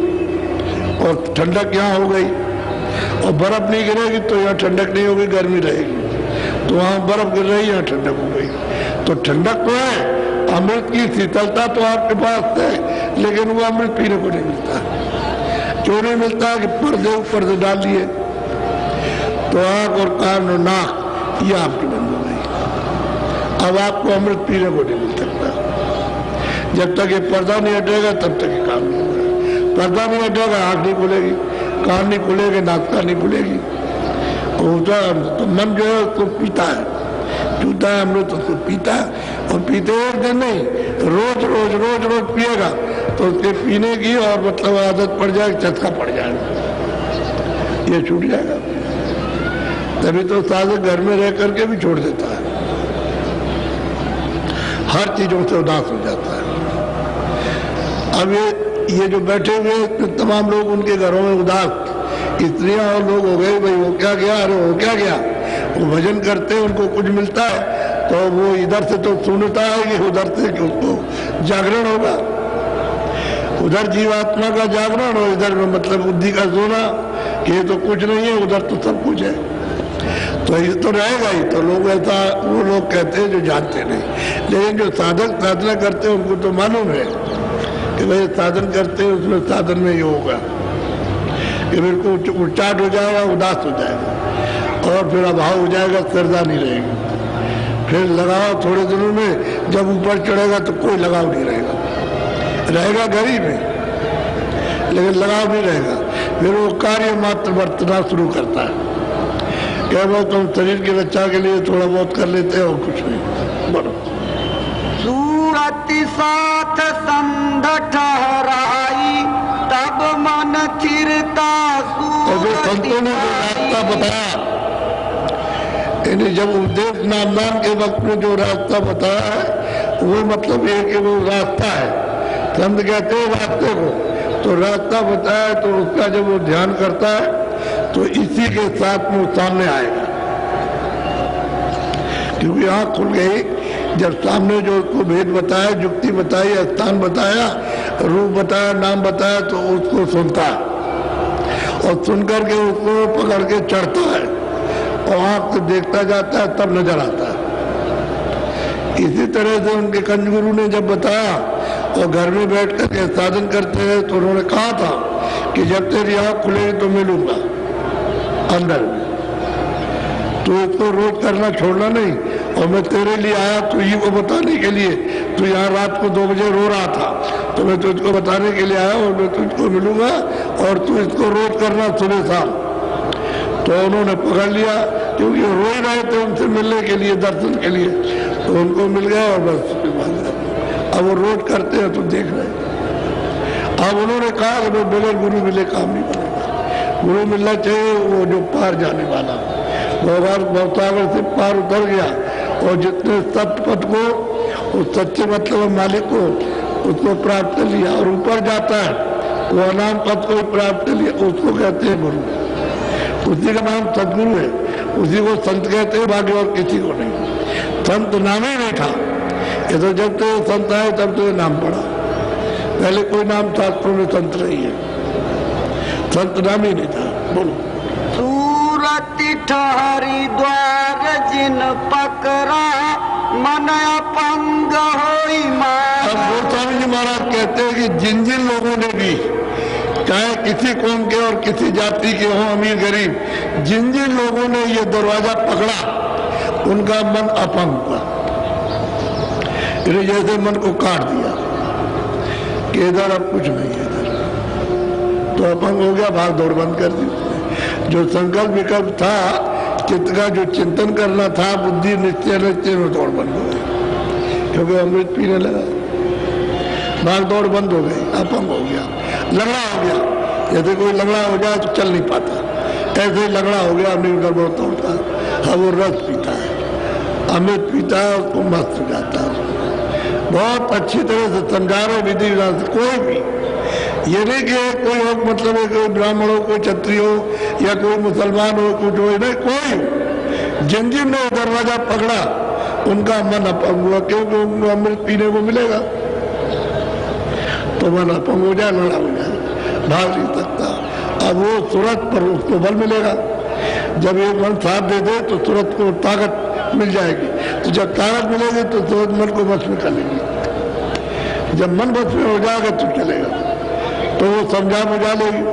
और ठंडक यहाँ हो गई, और बर्फ नहीं गिरेगी तो यहाँ ठंडक नहीं होगी, गर्मी रहेगी। तो वहां बर्फ गिर रही, यहाँ ठंडक हो गई। तो ठंडक तो है, अमृत की शीतलता तो आपके पास है, लेकिन वो अमृत पीने को नहीं मिलता। क्यों नहीं मिलता? कि पर्दे ऊपर से डाल दिए तो आंख और कान और नाक ये आपकी बंद हो गई। अब आपको अमृत पीने को नहीं मिल सकता। जब तक ये पर्दा नहीं हटेगा तब तक ये काम नहीं होगा। पर्दा नहीं हटेगा, आंख नहीं खुलेगी, कान नहीं खुलेगी, नाक नहीं खुलेगी। तो मन जो है उसको पीता है, पीता है अमृत, उसको पीता है। और पीते एक दिन नहीं, रोज रोज रोज रोज पिएगा तो उसके पीने की और मतलब आदत पड़ जाएगी, चस्का पड़ जाएगा, ये छूट जाएगा। तभी तो साधक घर में रह करके भी छोड़ देता है, हर चीजों से उदास हो जाता है। अब ये जो बैठे हुए तमाम लोग उनके घरों में उदास, स्त्रियां और लोग हो गए, भाई वो क्या गया, अरे वो क्या गया। वो भजन करते हैं, उनको कुछ मिलता है तो वो इधर से तो सुनता है कि उधर से कि उसको जागरण होगा, उधर जीवात्मा का जागरण और इधर में मतलब बुद्धि का सोना कि ये तो कुछ नहीं है, उधर तो सब कुछ है। तो ये तो रहेगा ही। तो लोग ऐसा वो लोग कहते हैं जो जानते नहीं, लेकिन जो साधक साधना करते हैं उनको तो मालूम है कि भाई साधन करते हैं उसमें साधन में ये होगा कि बिल्कुल उच्चाट हो जाएगा, उदास हो जाएगा और फिर अभाव हो जाएगा, श्रद्धा नहीं रहेगी। फिर लगाव थोड़े दिनों में जब ऊपर चढ़ेगा तो कोई लगाव नहीं रहेगा, रहेगा गरीब में लेकिन लगाव नहीं रहेगा। फिर वो कार्य मात्र बरतना शुरू करता है, क्या बहुत हम शरीर की रक्षा के लिए थोड़ा बहुत कर लेते हैं और कुछ नहीं। बड़ो सूरति साथ संध ठहराई तब मन चिरता संतों ने जो रास्ता बताया, इन्हें जब उपदेश नामदान के वक्त में जो रास्ता बताया है वो मतलब ये कि वो रास्ता है। संत कहते हैं रास्ते को, तो रास्ता बताया तो उसका जब वो ध्यान करता है तो इसी के साथ में वो सामने आएगा, क्योंकि आँख खुल गई जब सामने जो उसको भेद बताया, जुक्ति बताई, स्थान बताया, रूप बताया, नाम बताया, तो उसको सुनता है और सुनकर के उसको पकड़ के चढ़ता है और आँख से देखता जाता है, तब नजर आता है। इसी तरह से उनके कंजगुरु ने जब बताया और घर में बैठ कर के साधन करते हैं तो उन्होंने कहा था कि जब तेरी आँख खुलेगी तो मिलूंगा अंदर में, तो इसको रोज करना छोड़ना नहीं। और मैं तेरे लिए आया तुझी को बताने के लिए, तू यहाँ रात को 2 बजे रो रहा था तो मैं तुझको बताने के लिए आया और मैं तुझको मिलूंगा और तू इसको रोज करना सुबह शाम। तो उन्होंने पकड़ लिया, क्योंकि रो ही रहे थे उनसे मिलने के लिए, दर्शन के लिए, तो उनको मिल गया और बस अब वो रोज करते हैं तो देख रहे हैं। अब उन्होंने कहा कि मैं बगैर गुरु मिले काम नहीं बनेगा, गुरु मिलना चाहिए वो जो पार जाने वाला, भवसागर से पार उतर गया और जितने सत्य पथ को उस सच्चे मतलब मालिक को उसको प्राप्त कर लिया और ऊपर जाता है वो अनाम पद को प्राप्त कर लिया, उसको कहते हैं गुरु। उसी का नाम सदगुरु है, उसी को संत कहते हैं, बाकी और किसी को नहीं। संत नाम ही नहीं था, ये तो जब तो संत आए तब तो ये नाम पड़ा, पहले कोई नाम शास्त्रों में संत नहीं है, संत नाम ही नहीं था। बोलो सूरति ठहरी द्वार जिन पकड़ा मन अपंग होई अब गोस्वामी जी महाराज कहते हैं कि जिन जिन लोगों ने भी, चाहे किसी कौम के और किसी जाति के हों, अमीर गरीब, जिन जिन लोगों ने ये दरवाजा पकड़ा उनका मन अपंग हुआ, जैसे मन को काट दिया कि इधर अब कुछ नहीं है, इधर तो अपंग हो गया, भाग दौड़ बंद कर दी। जो संकल्प विकल्प था, चित्त का जो चिंतन करना था, बुद्धि निश्चय निश्चय में दौड़ बंद हो गई, क्योंकि अमृत पीने लगा, भाग दौड़ बंद हो गई, अपंग हो गया, लंगड़ा हो गया। जैसे कोई लंगड़ा हो जाए तो चल नहीं पाता, ऐसे ही लंगड़ा हो गया, अमृत गड़बड़ तोड़ता है। अब वो रस पीता है, अमृत पीता है, उसको मस्त हो जाता है। बहुत अच्छी तरह से समझा रहे विधि विधान से। कोई भी ये नहीं कि कोई हो, मतलब है कोई ब्राह्मण हो, कोई क्षत्रिय हो या कोई मुसलमान हो, कुछ हो, नहीं, कोई जिन जिन ने दरवाजा पकड़ा उनका मन अपंग हुआ, क्योंकि उनको अमृत पीने को मिलेगा, तो मन अपंग हो जाए, लड़ा हो जाए, भाग नहीं सकता। अब वो तुरंत पर उसको बल मिलेगा, जब एक मन साथ दे दे तो तुरंत को ताकत मिल जाएगी, तो जब ताकत मिलेगी तो तुरंत मन को बस में कर लेगी। जब मन बस में हो जाएगा तो चलेगा, तो वो समझा बुझा लेगी।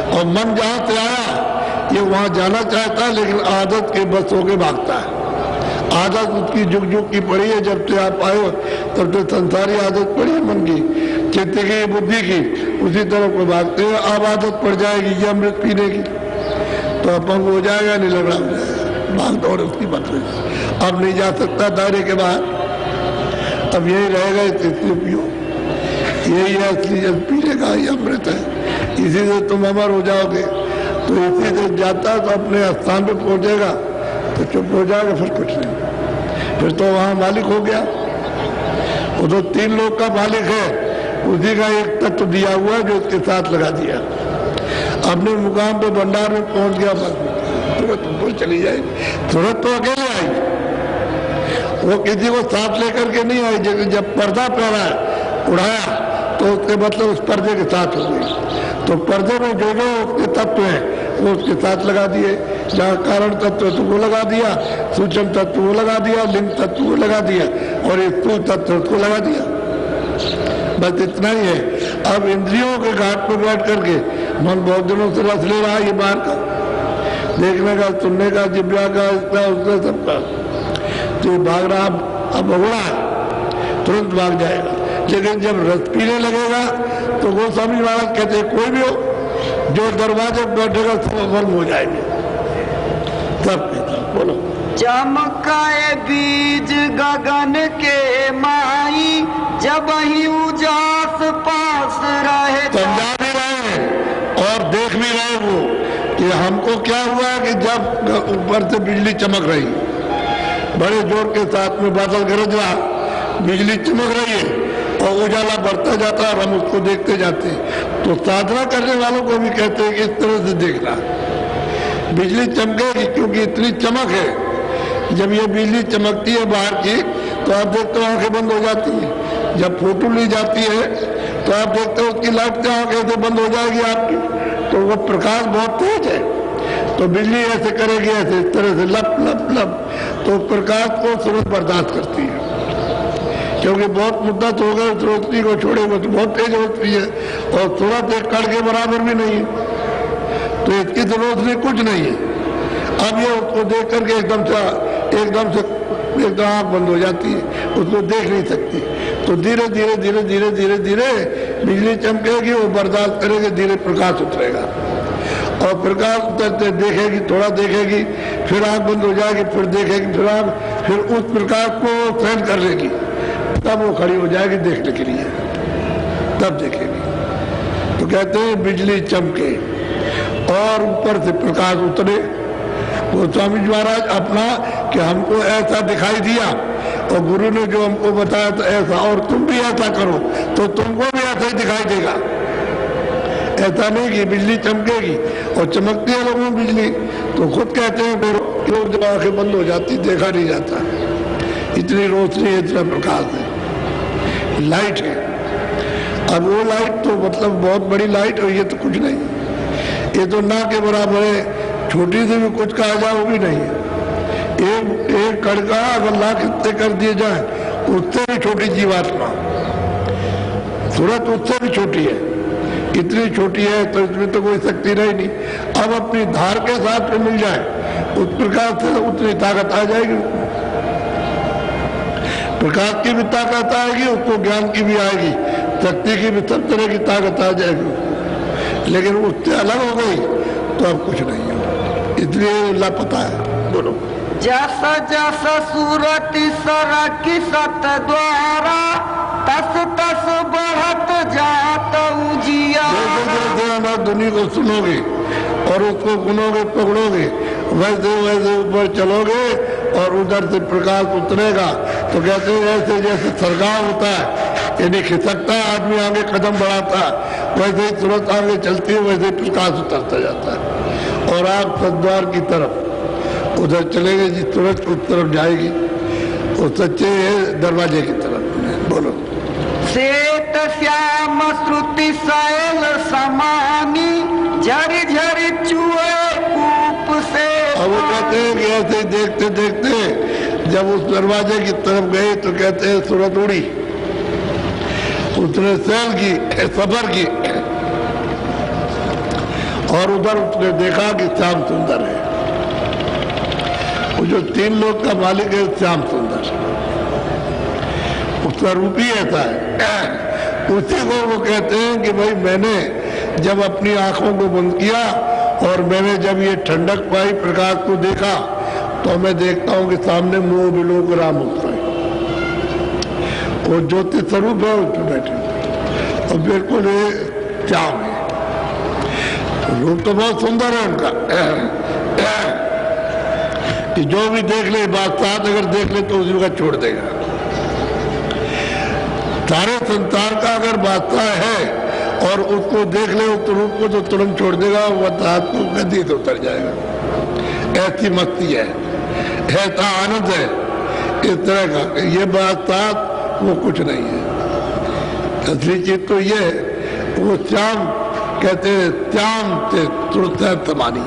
और मन जहां से आया ये वहां जाना चाहता है, लेकिन आदत के बस होके भागता है। आदत उसकी जुग जुग की पड़ी है, जब से आप आए हो तब से संसारी आदत पड़ी है मन की, चित्त की, बुद्धि की, उसी तरफ को भागते हैं। अब आदत पड़ जाएगी ये अमृत पीने की, तो अपंग हो जाएगा, नहीं लगा हो जाएगा, भाग दौड़ उसकी बत रही। अब नहीं जा सकता दायरे के बाहर, अब यही रहेगा, इसलिए पियो, यही है असली जब पीने का ही अमृत है, इसी से तुम अमर हो जाओगे। तो इसी से जाता तो अपने स्थान पे पहुंचेगा तो चुप हो जाएगा, फिर कुछ नहीं, फिर तो वहां मालिक हो गया। वो तो 3 लोग का मालिक है, उसी का एक तत्व दिया हुआ है जो उसके साथ लगा दिया। अपने मुकाम पे भंडार में पहुंच गया, बस तुरंत ऊपर चली जाएगी, तुरंत तो अकेले आई, वो किसी को साथ लेकर के नहीं आई। जब पर्दा पहना उड़ाया तो उसके मतलब उस पर्दे के साथ हो गई। तो पर्दे में जो जो उसके तत्व हैं वो उसके साथ लगा दिए। जहाँ कारण तत्व है तो वो लगा दिया, सूक्ष्म तत्व वो लगा दिया, लिंग तत्व वो लगा दिया, और ये स्थूल तत्व उसको लगा दिया। बस इतना ही है। अब इंद्रियों के घाट पर बैठ करके मन बहुत दिनों से रस ले रहा है, ये बाहर का देखने का, सुनने का, जिब्रा का, इसका उसका सबका, तो भाग रहा अब उड़ा है, तुरंत भाग जाएगा। लेकिन जब रस पीने लगेगा तो गोस्वामी महाराज कहते हैं कोई भी हो जो दरवाजे पर बैठेगा सब भंग हो जाएंगे, सब बोलो। चमकाए बीज गगन के माई, जब ही उजास पास रहे। समझा भी रहे हैं और देख भी रहे वो कि हमको क्या हुआ कि जब ऊपर से बिजली चमक रही, बड़े जोर के साथ में बादल गरज रहा, बिजली चमक रही है और उजाला बढ़ता जाता है और हम उसको देखते जाते हैं। तो साधना करने वालों को भी कहते हैं कि इस तरह से देखना, बिजली चमकेगी क्योंकि इतनी चमक है। जब ये बिजली चमकती है बाहर की तो आप देखते हो आंखें बंद हो जाती है। जब फोटो ली जाती है तो आप देखते हो उसकी लाइट से आंखें ऐसे बंद हो जाएगी आपकी, तो वो प्रकाश बहुत तेज है। तो बिजली ऐसे करेगी, ऐसे इस तरह से लप लप लप, तो प्रकाश को तुरंत बर्दाश्त करती है क्योंकि बहुत मुद्दत हो गई उस रोशनी को छोड़े हुए, तो बहुत तेज होती है और थोड़ा देर कड़ के बराबर भी नहीं है। तो इसकी तो रोशनी कुछ नहीं है। अब ये उसको देख करके एकदम आंख बंद हो जाती है, उसको देख नहीं सकती। तो धीरे धीरे धीरे धीरे धीरे धीरे बिजली चमकेगी, वो बर्दाश्त करेगी, धीरे प्रकाश उतरेगा और प्रकाश उतरते देखेगी, थोड़ा देखेगी, फिर आंख बंद हो जाएगी, फिर देखेगी, फिर उस प्रकाश को सहन कर लेगी, तब वो खड़ी हो जाएगी देखने के लिए, तब देखेगी। तो कहते हैं बिजली चमके और ऊपर से प्रकाश उतरे। वो स्वामी जी महाराज अपना कि हमको ऐसा दिखाई दिया और गुरु ने जो हमको बताया तो ऐसा, और तुम भी ऐसा करो तो तुमको भी ऐसा ही दिखाई देगा। ऐसा नहीं कि बिजली चमकेगी और चमकती है लोगों में बिजली, तो खुद कहते हैं फिर लोग जब आंखें बंद हो जाती देखा नहीं जाता, इतनी रोशनी है, इतना प्रकाश है, लाइट है। अब वो लाइट तो मतलब बहुत बड़ी लाइट है, ये तो कुछ नहीं, ये तो ना के बराबर है। छोटी से भी कुछ कहा जाए वो भी नहीं है। एक कड़का अगर लाख हिस्से कर दिए जाए, उससे भी छोटी जीवात्मा, सूरत उससे भी छोटी है, इतनी छोटी है तो इसमें तो कोई शक्ति रही नहीं। अब अपनी धार के साथ में मिल जाए उस प्रकार से उतनी ताकत आ जाएगी, प्रकाश की भी ताकत आएगी, उसको ज्ञान की भी आएगी, शक्ति की भी सब तरह की ताकत आ जाएगी। लेकिन उससे अलग हो गई तो अब कुछ नहीं है, इसलिए लापता है। बोलो। जस जस सूरत सरक सत द्वारा, तस तस बढ़त जात उजिया। जैसे जैसे हमारी दुनिया को सुनोगे और उसको गुनोगे पकड़ोगे, वैसे वैसे ऊपर चलोगे और उधर से प्रकाश उतरेगा। तो कहते हैं ऐसे जैसे सरगाव होता है, यानी खिसकता है आदमी आगे कदम बढ़ाता है, वैसे ही तुरंत आगे चलती है, वैसे ही प्रकाश उतरता जाता है और आप सद्वार की तरफ उधर चलेंगे, जिस तुरंत उस तरफ जाएगी, वो सच्चे दरवाजे की तरफ। बोलो। श्वेत श्याम श्रुति शैल समानी, झरि झरि चुए कूप से। अब वो कहते हैं कि ऐसे देखते देखते जब उस दरवाजे की तरफ गए तो कहते हैं सूरत उड़ी, उसने सैल की, सफर की, और उधर उसने देखा कि श्याम सुंदर है। वो जो 3 लोक का मालिक है श्याम सुंदर, उसका रूप ही ऐसा है। उसी को वो कहते हैं कि भाई मैंने जब अपनी आंखों को बंद किया और मैंने जब ये ठंडक पाई, प्रकाश को देखा, तो मैं देखता हूं कि सामने मोह विलोक राम होता है, वो ज्योति स्वरूप है उस पर बैठे और बिल्कुल ये श्याम है। रूप तो बहुत सुंदर है उनका, कि जो भी देख ले, बादशाह अगर देख ले तो उसी का छोड़ देगा। सारे संसार का अगर बादशाह है और उसको देख ले उस रूप को तो तुरंत छोड़ देगा, वह हाथ को गद्दी से उतर जाएगा। ऐसी मस्ती है, ऐसा आनंद है इस तरह का कि ये बात वो कुछ नहीं है। असली चीज तो ये है, वो श्याम कहते हैं श्याम से तुरंत तमानी।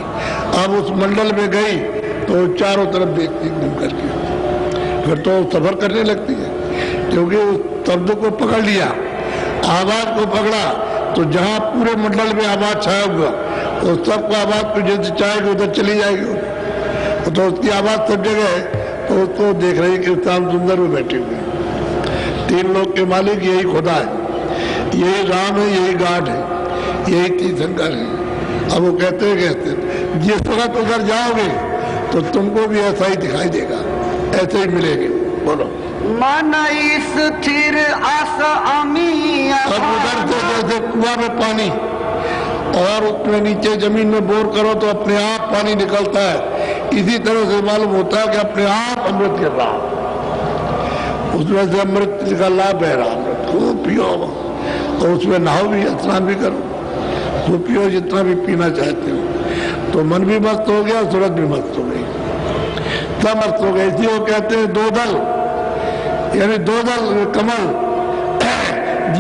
अब उस मंडल में गई तो चारों तरफ देखती घूम करके, फिर तो सफर करने लगती है, क्योंकि उस शब्द को पकड़ लिया, आवाज को पकड़ा, तो जहां पूरे मंडल में आवाज छाया हुआ तो सबको आवाज को जैसे चाहेगी उधर चली जाएगी। तो उसकी आवाज सब जगह है, तो उसको देख रही कि श्याम सुंदर में बैठे हुए हैं। तीन लोग के मालिक यही खुदा है, यही राम है, यही गाड है, यही तीर्थंकर है। अब वो कहते जिस वक्त उधर जाओगे तो तुमको भी ऐसा ही दिखाई देगा, ऐसे ही मिलेंगे। बोलो। मन स्थिर आस अमी। अब उधर से जैसे कुआं में पानी और उसमें नीचे जमीन में बोर करो तो अपने आप पानी निकलता है, इसी तरह से मालूम होता है कि अपने आप अमृत गिर रहा, उसमें से अमृत निकल रहा, बह रहा अमृत। खूब पियो और उसमें नहाओ भी, स्नान भी करो, खूब पियो जितना भी पीना चाहते हो। तो मन भी मस्त हो गया, सूरत भी मस्त हो गई, सब मस्त हो गए। इसी को कहते हैं दो दल, यानी दो दल कमल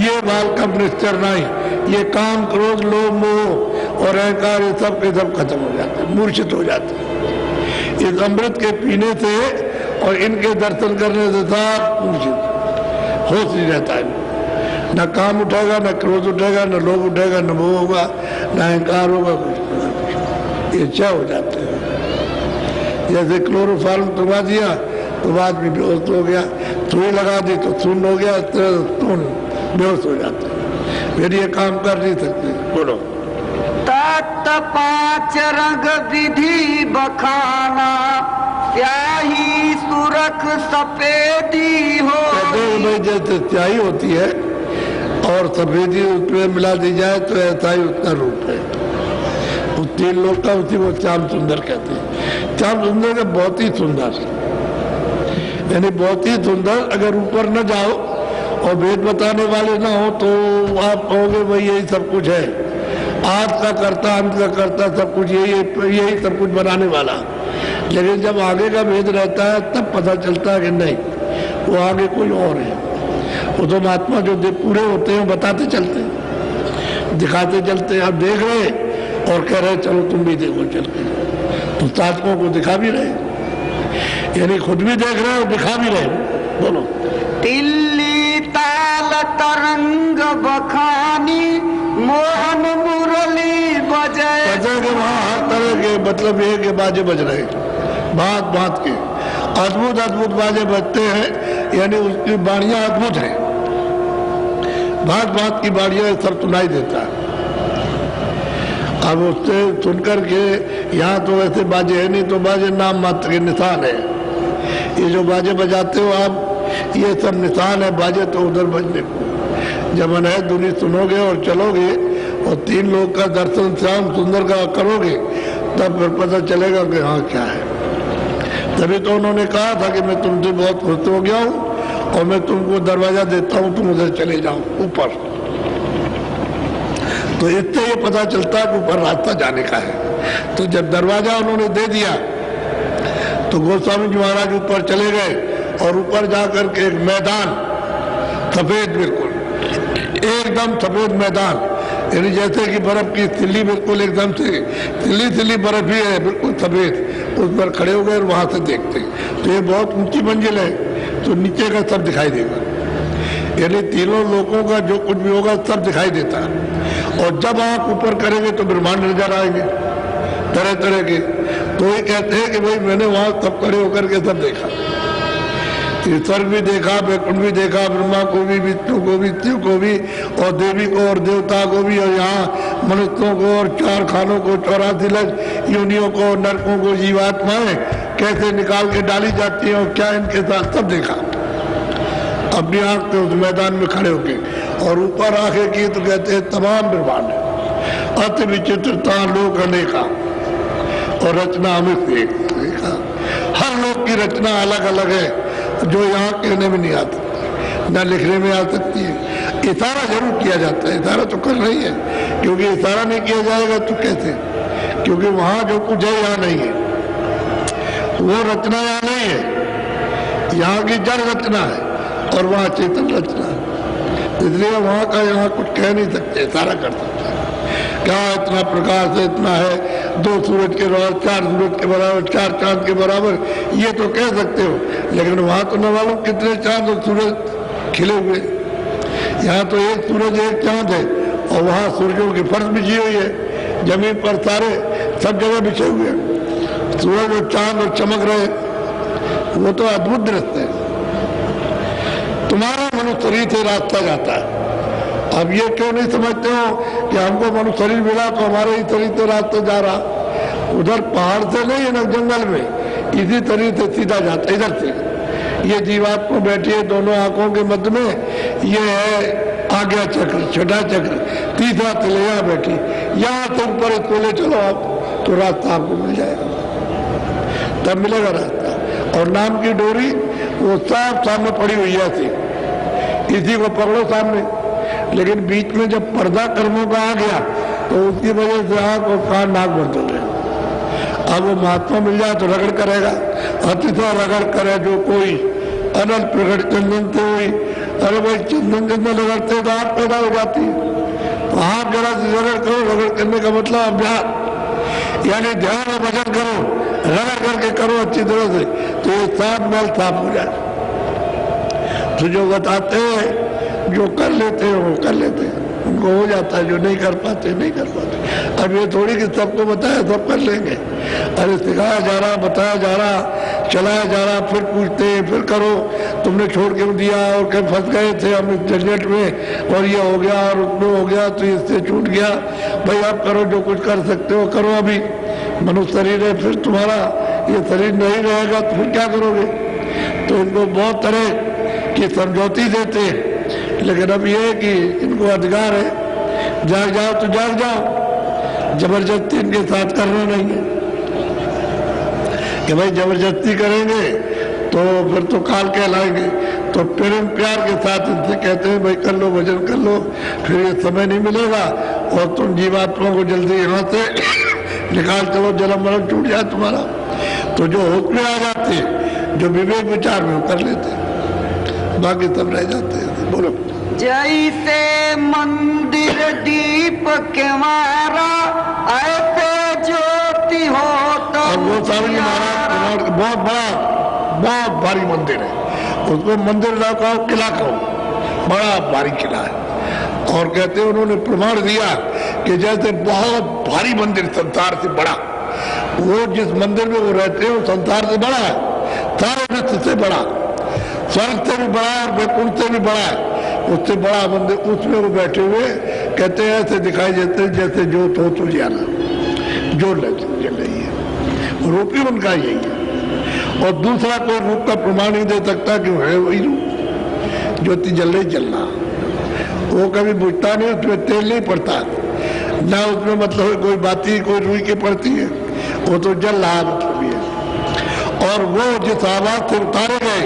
ये बाल कब निश्चर नहीं। ये काम क्रोध लोभ मोह और अहंकार ये सब के सब खत्म हो जाते, मूर्छित हो जाते इस अमृत के पीने से और इनके दर्शन करने से सब मूर्छित होश नहीं रहता है। न काम उठेगा, न क्रोध उठेगा, न लोभ उठेगा, न मोह होगा, न अहंकार होगा, कुछ ये क्या हो जाते हैं। जैसे क्लोरोफार्म दबा दिया तो आदमी बेहोश हो गया, सुई लगा दी तो सुन्न हो गया, बेहोश हो जाते हैं, फिर ये काम कर नहीं सकते। बोलो। तत् पांच रंग विधि बखाना, स्याही सुरख सफेदी हो। भाई जैसे स्याही होती है और सफेदी उसमें मिला दी जाए तो ऐसा ही उसका रूप है। उस तीन लोग का उसी को श्याम सुंदर कहते हैं। श्याम सुंदर का बहुत ही सुंदर, यानी बहुत ही सुंदर। अगर ऊपर न जाओ और भेद बताने वाले ना हो तो आप कहोगे भाई यही सब कुछ है, आज का करता अंत का करता सब कुछ यही सब कुछ बनाने वाला। लेकिन जब आगे का भेद रहता है तब पता चलता है कि नहीं, वो आगे कोई और है। वो तो महात्मा जो पूरे होते हैं बताते चलते हैं, दिखाते चलते हैं। आप देख रहे और कह रहे चलो तुम भी देखो चल के, तो साधकों को दिखा भी रहे, यानी खुद भी देख रहे और दिखा भी रहे। बोलो। तिल्ली ताल तरंग बखानी, मोहन मुरली बजे। बजे के वहाँ हर तरह के, मतलब ये के बाजे बज रहे, बात बात के अद्भुत अद्भुत बाजे बजते हैं, यानी उसकी बाणियां अद्भुत है, बात बात की बाणियां सब सुनाई देता है। अब उससे सुनकर के यहाँ तो वैसे बाजे है नहीं, तो बाजे नाम मात्र के निशान है। ये जो बाजे बजाते हो आप, ये सब निशान है बाजे, तो उधर बजने को जब मन है दुनी सुनोगे और चलोगे और तीन लोग का दर्शन श्याम सुंदर का करोगे तब फिर पता चलेगा कि हाँ क्या है। तभी तो उन्होंने कहा था कि मैं तुमसे बहुत खुश हो गया हूँ और मैं तुमको दरवाजा देता हूँ, तुम उधर चले जाओ ऊपर। तो इससे ये पता चलता है कि ऊपर रास्ता जाने का है। तो जब दरवाजा उन्होंने दे दिया तो गोस्वामी जी महाराज ऊपर चले गए और ऊपर जाकर के एक मैदान सफेद, बिल्कुल एकदम सफेद मैदान, यानी जैसे कि बर्फ की सिल्ली, बिल्कुल एकदम से सिल्ली सिल्ली बर्फ ही है, बिल्कुल सफेद। उस पर खड़े हो गए और वहां से देखते, तो ये बहुत ऊंची मंजिल है, तो नीचे का सब दिखाई देगा, यानी तीनों लोगों का जो कुछ भी होगा सब दिखाई देता है। और जब आप ऊपर करेंगे तो ब्रह्मांड नजर आएंगे तरह तरह के। तो ये कहते हैं कि भाई मैंने वहां सब खड़े होकर के सब देखा, स्वर्ग भी देखा, वैकुंठ भी देखा, ब्रह्मा को भी, विष्णु को भी, शिव को भी, और देवी को और देवता को भी, और यहाँ मनुष्यों को और चार खानों को, 84 लाख योनियों को, नरकों को, जीवात्माएं कैसे निकाल के डाली जाती हैं और क्या इनके साथ सब देखा अपनी आंख पे उस मैदान में खड़े होके। और ऊपर आंखें की तो कहते हैं तमाम ब्रह्मांड, अति विचित्रता लोक अनेका और रचना अमित देखा। हर लोक की रचना अलग अलग है जो यहाँ कहने में नहीं आती, न लिखने में आ सकती है। इशारा जरूर किया जाता है, इशारा तो करना ही है, क्योंकि इशारा नहीं किया जाएगा तो कैसे, क्योंकि वहां जो कुछ है यहाँ नहीं है, वो रचना यहाँ नहीं है, यहाँ की जड़ रचना है और वहाँ चेतन रचना है, इसलिए वहाँ का यहाँ कुछ कह नहीं सकते, सारा कर सकते हैं। क्या इतना प्रकाश है, इतना है, 2 सूरज के बराबर, 4 सूरज के बराबर, 4 चांद के बराबर, ये तो कह सकते हो, लेकिन वहाँ तो न मालूम कितने चांद और सूरज खिले हुए। यहाँ तो एक सूरज एक चांद है और वहाँ सूरजों की फर्श बिछी हुई है, जमीन पर सारे सब जगह बिछे हुए हैं, सूरज और चांद और चमक रहे, वो तो अद्भुत दृश्य है। तुम्हारा मनुष्य शरीर से रास्ता जाता है। अब ये क्यों नहीं समझते हो कि हमको मनुष्य शरीर मिला तो हमारे ही शरीर से रास्ता जा रहा, उधर पहाड़ से नहीं है ना, जंगल में, इसी शरीर से सीधा जाता, इधर से। ये जीवात्मा बैठी है दोनों आंखों के मध्य में, ये है आज्ञा चक्र, छठा चक्र, तीसरा तिलैया बैठी, यहाँ से ऊपर इसको ले चलो आप तो रास्ता आपको मिल जाएगा, तब मिलेगा रास्ता। और नाम की डोरी वो साफ सामने पड़ी हुई है ऐसी, इसी को पकड़ो सामने, लेकिन बीच में जब पर्दा कर्मों का आ गया तो उसकी वजह से आंख और कान नाक बंद हो गए। अब वो महात्मा मिल जाए तो रगड़ करेगा, अतिथा रगड़ करे जो कोई अनल प्रकट चंदन से हुई। अरे भाई चंदन चंदन रगड़ते तो आप पैदा हो जाती है, तो आप जरा से रगड़ करो, रगड़ करने का मतलब अभ्यास, यानी ध्यान और भजन करो, रगड़ करके करो अच्छी तरह से, तो ये साफ मैल साफ हो जाए। तो जो बताते हैं, जो कर लेते हैं वो कर लेते हैं, उनको हो जाता है, जो नहीं कर पाते नहीं कर पाते। अब ये थोड़ी कि सबको बताया सब कर लेंगे, अरे सिखाया जा रहा, बताया जा रहा, चलाया जा रहा, फिर पूछते हैं, फिर करो, तुमने छोड़ क्यों दिया, और कहीं फंस गए थे हम इस झंझट में, और ये हो गया और उसमें हो गया तो इससे छूट गया। भाई आप करो, जो कुछ कर सकते हो करो। अभी मनुष्य शरीर है, फिर तुम्हारा ये शरीर नहीं रहेगा तो फिर क्या करोगे। तो इनको बहुत तरह की समझौती देते हैं, लेकिन अब ये है कि इनको अधिकार है, जाग जाओ तो जाग जाओ, जबरदस्ती इनके साथ करना नहीं है कि भाई जबरदस्ती करेंगे तो फिर तो काल कहलाएंगे। तो प्रेम प्यार के साथ इनसे कहते हैं भाई कर लो, भजन कर लो, फिर ये समय नहीं मिलेगा और तुम जीवात्मा को जल्दी यहाँ से निकाल चलो, जन्म मरण छूट जाए तुम्हारा। तो जो होश में आ जाते, जो विवेक विचार में कर लेते, बाकी सब रह जाते हैं। बोलो। जैसे मंदिर दीप के मारा, ऐसे ज्योति हो तो गोस्वामी महाराज बहुत भारी मंदिर है, उसको मंदिर ना कहो, किला कहो, बड़ा भारी किला है। और कहते हैं उन्होंने प्रमाण दिया कि जैसे बहुत भारी मंदिर संसार से बड़ा, वो जिस मंदिर में वो रहते हैं वो संसार से बड़ा है, सारे विश्व से बड़ा, स्वर्ग से भी बड़ा है और वैकुंठ से भी बड़ा है, उससे बड़ा मंदिर, उसमें वो बैठे हुए कहते हैं ऐसे दिखाई देते जैसे ज्योत हो तो जाना, जो जल रही है, रूप ही उनका यही है। और दूसरा कोई रूप का प्रमाण नहीं दे सकता कि है वही रूप, ज्योति जल रही जलना, वो कभी बुझता नहीं, उसमें तेल नहीं पड़ता, ना उसमें मतलब कोई बाती कोई रुई की पड़ती है, वो तो जल रहा मतलब है। और वो जिस आवाज से उतारे गए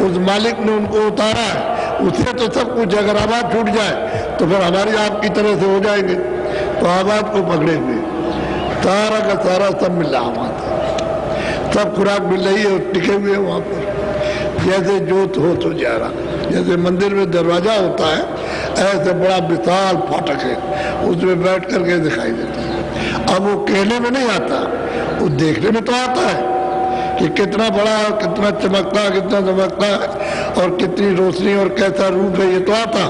उस मालिक ने उनको उतारा है, उसे तो सब कुछ, अगर आवाज छूट जाए तो फिर हमारी आपकी तरह से हो जाएंगे। तो आवाज को पकड़े हुए सारा का सारा सब मिल रहा, वहां सब खुराक मिल रही है, टिके हुए वहां पर, जैसे ज्योत हो तो जा रहा। जैसे मंदिर में दरवाजा होता है, ऐसे बड़ा विशाल फाटक है, उसमें बैठ करके दिखाई देता है। अब वो कहने में नहीं आता, वो देखने में तो आता है कि कितना बड़ा, कितना चमकता, कितना चमकता है और कितनी रोशनी और कैसा रूप है, ये तो आता,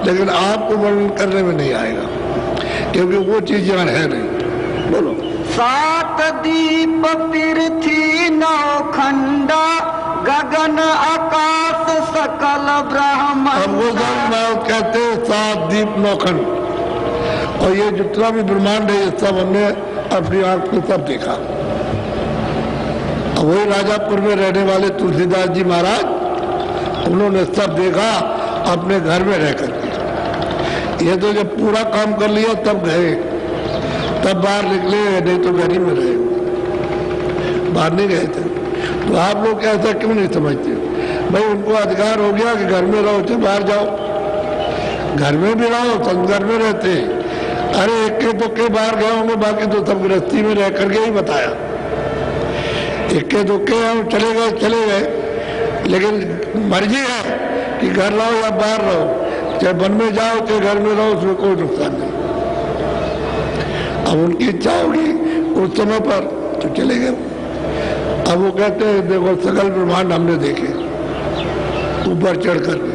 लेकिन आपको वर्णन करने में नहीं आएगा, क्योंकि वो चीज यहाँ है नहीं। बोलो। 7 दीप पृथ्वी 9 खंडा, गगन आकाश सकल ब्रह्मांड। अब वो कहते हैं 7 दीप 9 खंड, और ये जितना भी ब्रह्मांड है ये सब हमने अपनी आंख से सब देखा। वही राजापुर में रहने वाले तुलसीदास जी महाराज, उन्होंने सब देखा अपने घर में रह करके। ये तो जब पूरा काम कर लिया तब गए, तब बाहर निकले, नहीं तो घर ही में रहे, बाहर नहीं गए थे। तो आप लोग ऐसा क्यों नहीं समझते? भाई उनको अधिकार हो गया कि घर में रहो, चाहे बाहर जाओ, घर में भी रहो, सब घर में रहते हैं। अरे इक्के दुक्के बाहर गए होंगे, बाकी तो सब गृहस्थी में रह करके ही बताया। इक्के दुक्के हम चले गए, लेकिन मर्जी है कि घर रहो या बाहर रहो, चाहे वन में जाओ चाहे घर में रहो, उसमें कोई नुकसान नहीं। अब उनकी इच्छा होगी उस समय पर तो चले गए। अब वो कहते हैं देखो सकल ब्रह्मांड हमने देखे ऊपर चढ़ करके,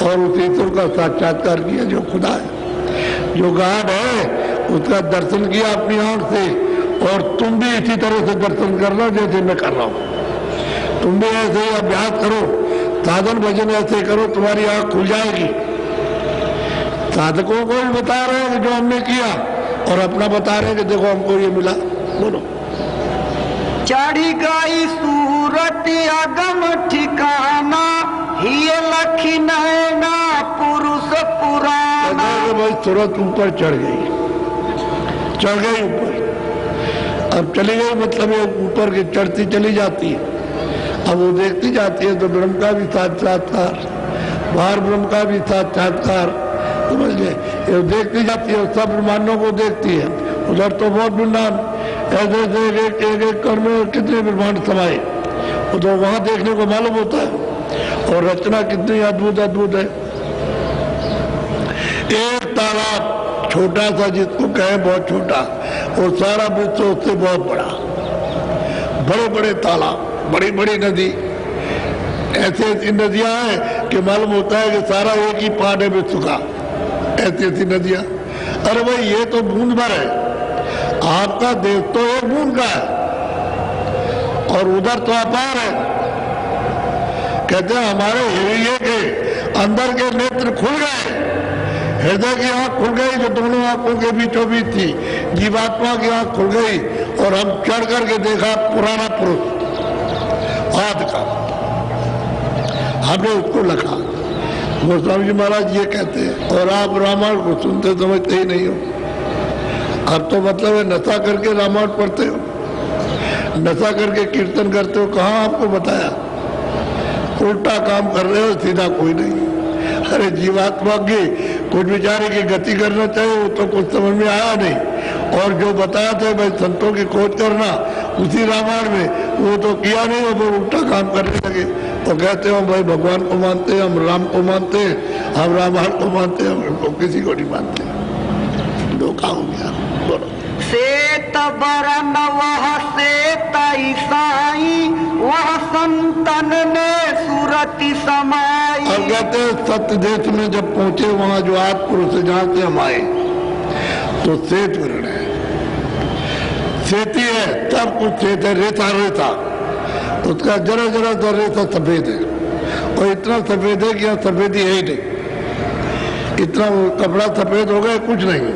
और उस ईश्वर का साक्षात्कार किया जो खुदा है, जो गॉड है, उसका दर्शन किया अपनी आंख से। और तुम भी इसी तरह से दर्शन करना जैसे मैं कर रहा हूं। तुम भी ऐसे ही अभ्यास करो, साधन भजन ऐसे करो, तुम्हारी आंख खुल जाएगी। साधकों को भी बता रहे हैं कि जो हमने किया, और अपना बता रहे हैं कि देखो हमको ये मिला। बोलो। चढ़ी गई सूरत अगम ठिकाना, हिय लखी नैना पुरुष पुराना। भाई सूरत ऊपर चढ़ गई ऊपर। अब चली गई मतलब ये ऊपर की चढ़ती चली जाती है। अब वो देखती जाती है तो ब्रह्म का भी साक्षात्कार, बाहर ब्रह्म का भी साक्षात्कार, समझ गए। ये देखती जाती है, सब ब्रह्मांडों को देखती है। उधर तो बहुत ब्रह्मांड ऐसे एक कण में कितने ब्रह्मांड समाये, उधर वहां देखने को मालूम होता है। और रचना कितनी अद्भुत अद्भुत है। एक तालाब छोटा सा, जिसको कहे बहुत छोटा, और सारा विश्व उससे बहुत बड़ा। बड़े बड़े तालाब, बड़ी बड़ी नदी, ऐसी ऐसी नदियां हैं कि मालूम होता है कि सारा एक ही पार्ट है विश्व का। ऐसी ऐसी नदियां, अरे भाई ये तो बूंद भर है, आपका देश तो एक बूंद का है, और उधर तो अपार है। कहते हैं हमारे हृदय के अंदर के नेत्र खुल गए, हृदय की आंख खुल गई जो दोनों आंखों के बीचों बीच थी, जीवात्मा की आंख खुल गई, और हम चढ़ करके देखा पुराना पुरुष आदि का, हमने उसको लिखा। गोस्वामी जी महाराज ये कहते हैं। और आप रामायण को सुनते समझते ही नहीं हो। अब तो मतलब है नशा करके रामायण पढ़ते हो, नशा करके कीर्तन करते हो। कहाँ आपको बताया? उल्टा काम कर रहे हो, सीधा कोई नहीं। अरे जीवात्मा की कुछ बेचारे की गति करना चाहिए, वो तो कुछ समझ में आया नहीं। और जो बताया था भाई संतों की खोज करना उसी रामायण में, वो तो किया नहीं, वो उल्टा काम करने लगे। तो कहते हो भाई भगवान को मानते हैं, हम राम को मानते हैं, हम रामायण को मानते हैं, हम किसी को नहीं मानते। धोखा हो गया। बोलो। सेत बरन वह सेत ईसाई, वह संतन ने सुरति समाई। अब कहते हैं सत्य देश में जब पहुंचे, वहां जो आदि पुरुष जहां से हम आए, तो श्वेत वर्ण है, श्वेती है, सब कुछ श्वेत है, रेता रेता। उसका जरा जरा सा रेता सफेद है, और इतना सफेद है कि यहाँ सफेदी है ही नहीं। इतना वो कपड़ा सफेद हो गया कुछ नहीं,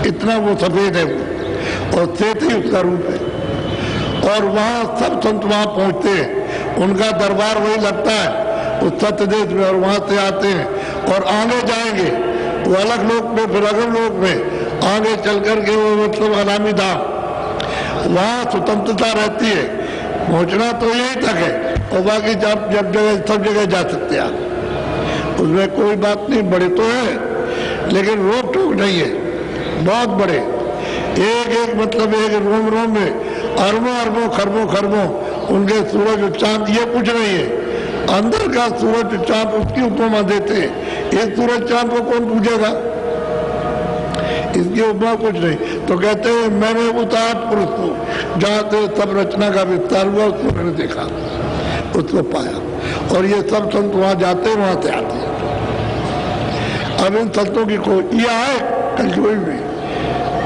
इतना वो सफेद है वो, और श्वेत ही उसका रूप है। और वहाँ सब संत वहाँ पहुँचते हैं, उनका दरबार वही लगता है उस सत्य देश में, और वहाँ से आते हैं और आगे जाएंगे वो अलग लोक में, फिर अगल लोक में आगे चल करके वो मतलब अनामी धाम, वहाँ स्वतंत्रता रहती है। पहुँचना तो यहीं तक है, और बाकी जब जगह सब जगह जा सकते हैं आप, उसमें कोई बात नहीं। बड़े तो है लेकिन रोक टोक नहीं है, बहुत बड़े। एक एक मतलब एक रोम रोम में अरबों अरबों खरबों खरबों उनके सूरज और चांद, ये कुछ नहीं है। अंदर का सूरज चांद उसकी उपमा देते हैं। एक सूरज चांद को कौन पूछेगा? इसकी उपमा कुछ नहीं। तो कहते हैं मैंने उस आदि पुरुष को जहाँ से सब रचना का विस्तार हुआ, उसको मैंने देखा, उसको पाया। और ये सब संत वहाँ जाते हैं, वहाँ से आते हैं। अब इन संतों की खोज ये आए कलयुग में,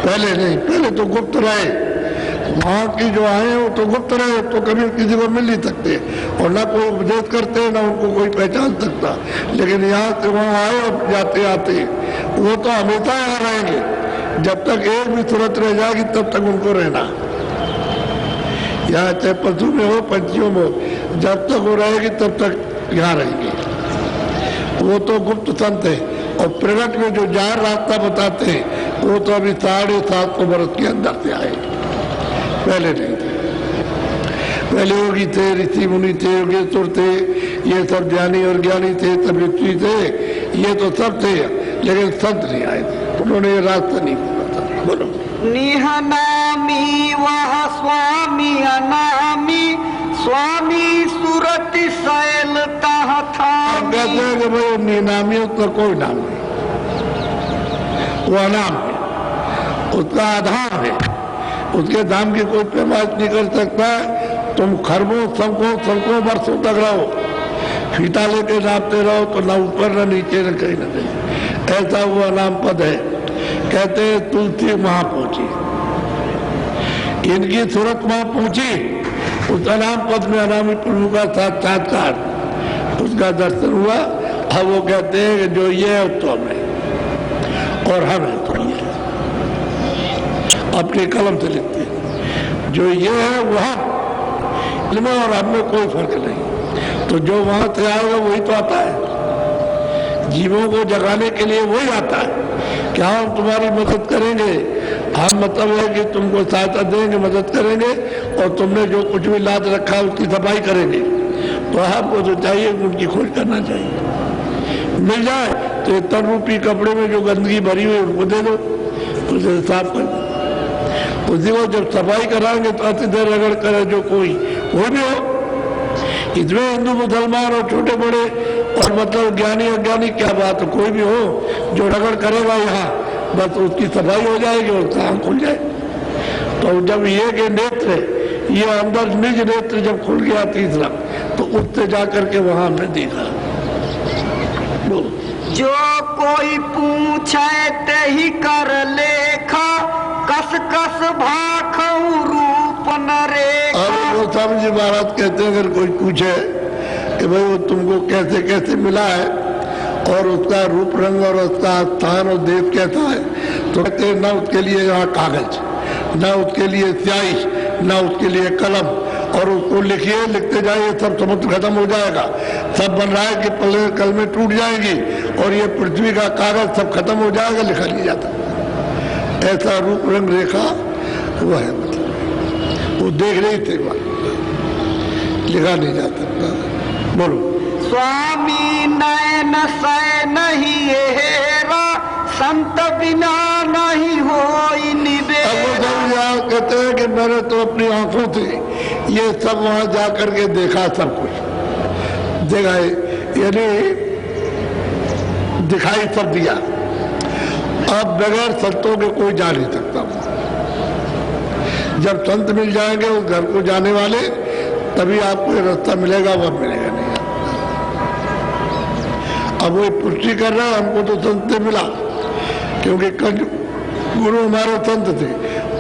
पहले नहीं, पहले तो गुप्त रहे। वहाँ की जो आए हैं वो तो गुप्त रहे, तो कभी किसी को मिल नहीं सकते, और ना कोई उपदेश करते ना उनको कोई पहचान सकता। लेकिन यहाँ से वहाँ आए और जाते आते वो तो हमेशा यहाँ रहेंगे। जब तक एक भी सूरत रह जाएगी तब तक उनको रहना। यहाँ चाहे पशु में हो पंछियों में हो, जब तक वो रहेगी तब तक यहाँ रहेंगे। वो तो गुप्त संत है। और प्रगट में जो जार रास्ता बताते हैं वो तो अभी 750 वर्ष के अंदर से आए, पहले नहीं थे। पहले योगी थे, ऋषि मुनि थे, योगेश्वर थे, ये सब ज्ञानी और ज्ञानी थे, सब ऋषि थे, ये तो सब थे, लेकिन संत नहीं आए थे। उन्होंने ये रास्ता नहीं बताया। बोलो। निहनामी वह स्वामी अनामी, स्वामी सूरत सैलता था। कहते हैं कि भाई नीनामियों का कोई नाम नहीं, वो अनाम है, उसका आधार है, उसके दाम की कोई पैमाश नहीं कर सकता। तुम खरबों सबको वर्षों तक रहो, फीता लेके नापते रहो तो ना ऊपर ना नीचे न कहीं न कहीं, ऐसा वो अनाम पद है। कहते हैं तुलसी वहां पहुंची, इनकी सूरत वहां पहुंची, उस अनाम पद में अनामी प्रभु का साक्षात्कार, उसका दर्शन हुआ। अब वो कहते हैं कि जो ये है तो हम है और हम है तो ये है, अपने कलम से लिखते हैं, जो ये है वह में और हम में कोई फर्क नहीं। तो जो वहां से आएगा वही तो आता है, जीवों को जगाने के लिए वही आता है। क्या हम तुम्हारी मदद करेंगे, हम मतलब है कि तुमको सहायता देंगे, मदद करेंगे, और तुमने जो कुछ भी लाद रखा है उसकी सफाई करेंगे। तो आपको तो चाहिए उनकी खोज करना चाहिए, मिल जाए तो ये तन रूपी कपड़े में जो गंदगी भरी हुई उनको दे दो, उसे साफ कर दो। उसी को जब सफाई कराएंगे तो अति देर रगड़ करे जो कोई भी हो, इसमें हिंदू मुसलमान और छोटे बड़े और मतलब ज्ञानी अज्ञानी क्या बात है, कोई भी हो जो रगड़ करेगा यहाँ, बस उसकी सफाई हो जाएगी और काम खुल जाए। तो जब ये के नेत्र, ये अंदर निज नेत्र जब खुल गया तीसरा, तो उससे जाकर के वहां हमने देखा। जो कोई पूछे ते ही कर लेखा, कस कस भाखऊ रूप न रेखा। और वो स्वामी जी महाराज कहते हैं, अगर कोई पूछे कि भाई वो तुमको कैसे कैसे मिला है और उसका रूप रंग और उसका स्थान और देश कैसा है, तो कहते हैं न उसके लिए यहाँ कागज, न उसके लिए स्याही, न उसके लिए कलम, और उसको लिखिए, लिखते जाइए, सब समुद्र खत्म हो जाएगा। सब बन रहा है कि पल कल में टूट जाएंगी और ये पृथ्वी का कागज सब खत्म हो जाएगा, लिखा नहीं जाता। ऐसा रूप रंग रेखा वो है, मतलब वो देख रही थे, लिखा नहीं जा सकता। बोलो। स्वामी नयन सै नहीं हेरा, संत बिना नहीं होई निबेरा। अब वो सब कहते हैं कि मैंने तो अपनी आंखों से ये सब वहां जाकर के देखा, सब कुछ देखा, यानी दिखाई सब दिया। अब बगैर संतों के कोई जा नहीं सकता। जब संत मिल जाएंगे उस घर को जाने वाले, तभी आपको ये रास्ता मिलेगा, वह मिलेगा नहीं। अब वो पुष्टि कर रहा है, हमको तो संत से मिला, क्योंकि गुरु हमारे संत थे,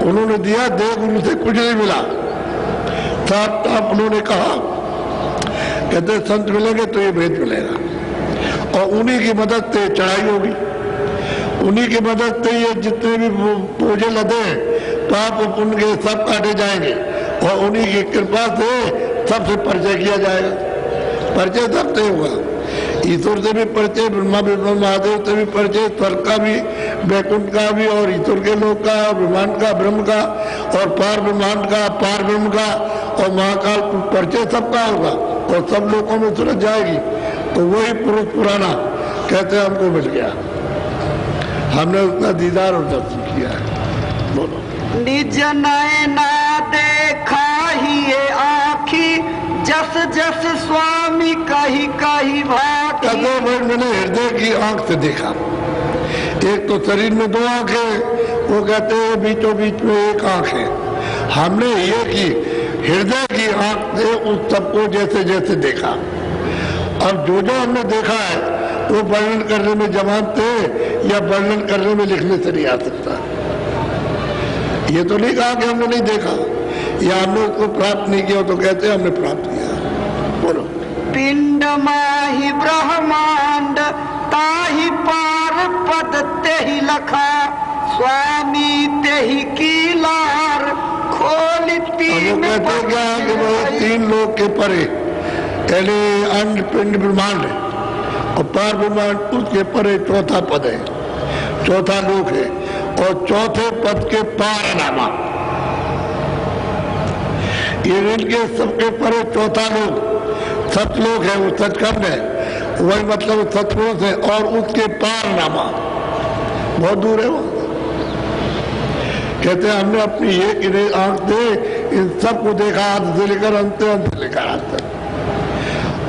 उन्होंने दिया, देव गुरु से कुछ नहीं मिला। साफ साफ उन्होंने कहा, कहते संत मिलेंगे तो ये भेद मिलेगा, और उन्हीं की मदद से चढ़ाई होगी, उन्हीं की मदद से ये जितने भी बोझे लदे पाप पुण्य के सब काटे जाएंगे, और उन्हीं की कृपा से सबसे परिचय किया जाएगा। परिचय सबसे होगा, ईश्वर से भी परिचय, ब्रह्मा विष्णु महादेव से भी परिचय, स्वर्ग का भी, वैकुंठ का भी, और ईश्वर के लोक का, ब्रह्मांड का, ब्रह्म का, और पार ब्रह्मांड का, पार ब्रह्म का, और महाकाल परिचय सबका होगा, और सब लोगों में सुलझ जाएगी। तो वही पुरुष पुराना कहते हैं हमको मिल गया, हमने उसका दीदार और दर्शन किया है। बोलो। निज नयना देखा ही ये आँखी, जस जस स्वामी कही कही भाती। कहते भाई मैंने हृदय की आंख से देखा, एक तो शरीर में दो आंख है, वो कहते हैं बीचों बीच में एक आंख है। हमने ये की हृदय की आंख से उस सबको जैसे जैसे देखा। अब जो जो हमने देखा है वो वर्णन करने में जमात थे या वर्णन करने में लिखने से नहीं आ सकता। ये तो नहीं कहा कि हमने नहीं देखा या हमने उसको प्राप्त नहीं किया, तो कहते हैं हमने प्राप्त किया। बोलो। पिंड माही ब्रह्मांड ताही पार पद ते ही लखा, स्वामी ते ही की लार खोलती में। कहते क्या है कि वो 3 लोक के परे, पहले अंड पिंड ब्रह्मांड और पार ब्रह्मांड, उसके परे चौथा पद है, चौथा लोक है, और चौथे पद के पार नामा, ये इनके सबके परे चौथा लोक सतलोक है, वो सचखंड है, वही मतलब सतलोक है, और उसके पार नामा बहुत दूर है वो। कहते हैं हमने अपनी एक आंख से इन सबको देखा, हाथ से लेकर अंत अंत लेकर हाथ तक।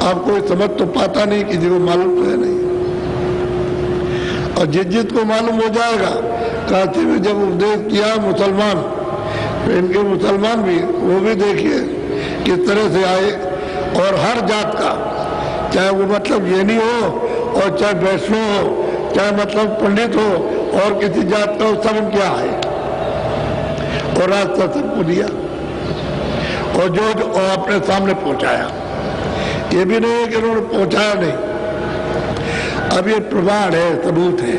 अब कोई समझ तो पाता नहीं, किसी को मालूम तो है नहीं। और जिस को मालूम हो जाएगा, काशी में जब उपदेश किया मुसलमान, तो इनके मुसलमान भी, वो भी देखिए किस तरह से आए। और हर जात का, चाहे वो मतलब जैनी हो और चाहे वैष्णव हो, चाहे मतलब पंडित हो और किसी जात का हो, सब इनके आए और रास्ता सबको दिया और जो अपने सामने पहुंचाया। ये भी नहीं है कि उन्होंने पहुंचाया नहीं। अब ये प्रमाण है, सबूत है।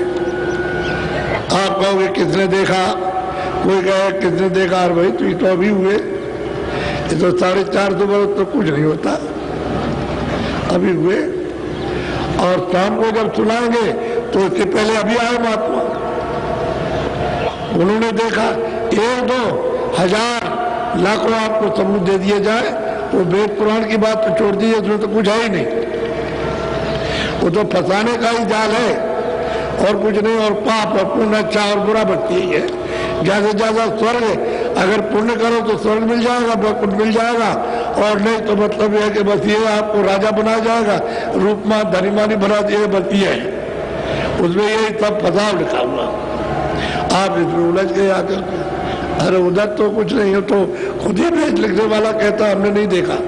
आप कहोगे किसने देखा, कोई कहे किसने देखा, और भाई तो ये तो अभी हुए, ये तो 450 वर्ष तो कुछ नहीं होता, अभी हुए। और शाम को जब सुनाएंगे तो इससे पहले अभी आए महात्मा, उन्होंने देखा। 1, 2, 1000, लाखों आपको सबूत दे दिए जाए, वो वेद पुराण की बात तो छोड़ दीजिए, उसमें तो कुछ है ही नहीं, वो तो फंसाने का ही जाल है और कुछ नहीं। और पाप और पुण्य, अच्छा और बुरा बचती ही है। ज्यादा से ज्यादा स्वर्ग, अगर पुण्य करो तो स्वर्ग मिल जाएगा, वैकुंठ मिल जाएगा, और नहीं तो मतलब यह है कि बस ये आपको राजा बनाया जाएगा, रूपमान धनीमानी बना दिए, बस ये है। उसमें यही सब फसाव लिखा हुआ, आप इसमें उलझ गए आकर के। अरे उधर तो कुछ नहीं है, तो खुद ही भेज लिखने वाला कहता हमने नहीं देखा,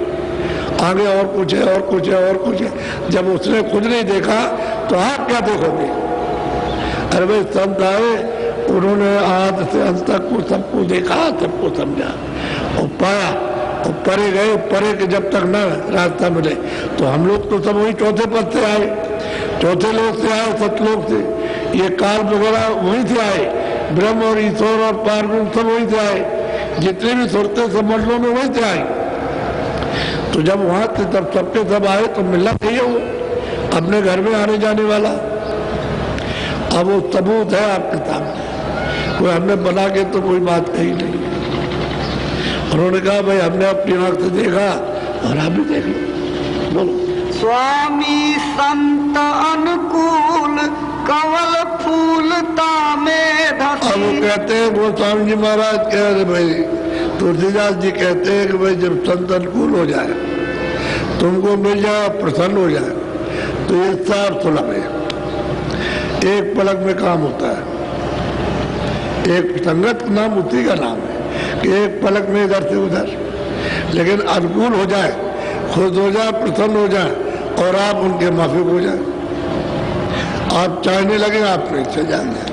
आगे और कुछ है और कुछ है और कुछ है। जब उसने खुद नहीं देखा तो आप क्या देखोगे? अरे भाई संत आए, उन्होंने आद से अंत तक को सबको देखा, सबको समझा और पाया, और परे गए। परे के जब तक न रास्ता मिले, तो हम लोग तो सब वही चौथे पद से आए, चौथे लोग से आए, सतलोक से। ये काल वगैरह वहीं से आए, ब्रह्म और ईश्वर और पारब्रह्म सब वहीं से आए, जितने भी सुरते सब मंडलों में वहीं से आए। तो जब वहां से तब सबके सब आए तो मिलना चाहिए वो अपने घर में आने जाने वाला। अब वो सबूत है आपके सामने, कोई हमने बना के तो कोई बात कही नहीं। उन्होंने कहा भाई हमने अपनी आंख से देखा और आप भी देख लो, बोलो। स्वामी संत अनुकूल कवल फूलता में धसी। अब वो कहते हैं, वो स्वामी जी महाराज कह रहे भाई, तुलसीदास जी कहते हैं कि भाई जब संत अनुकूल हो जाए, तुमको मिल जाए, प्रसन्न हो जाए, तो ये साफ सुलभ है, एक पलक में काम होता है। एक संगत नाम उसी का नाम है कि एक पलक में इधर से उधर, लेकिन अनुकूल हो जाए, खुश हो जाए, प्रसन्न हो जाए और आप उनके माफिक हो जाए। आप चाहने लगे, आप नहीं से जाएंगे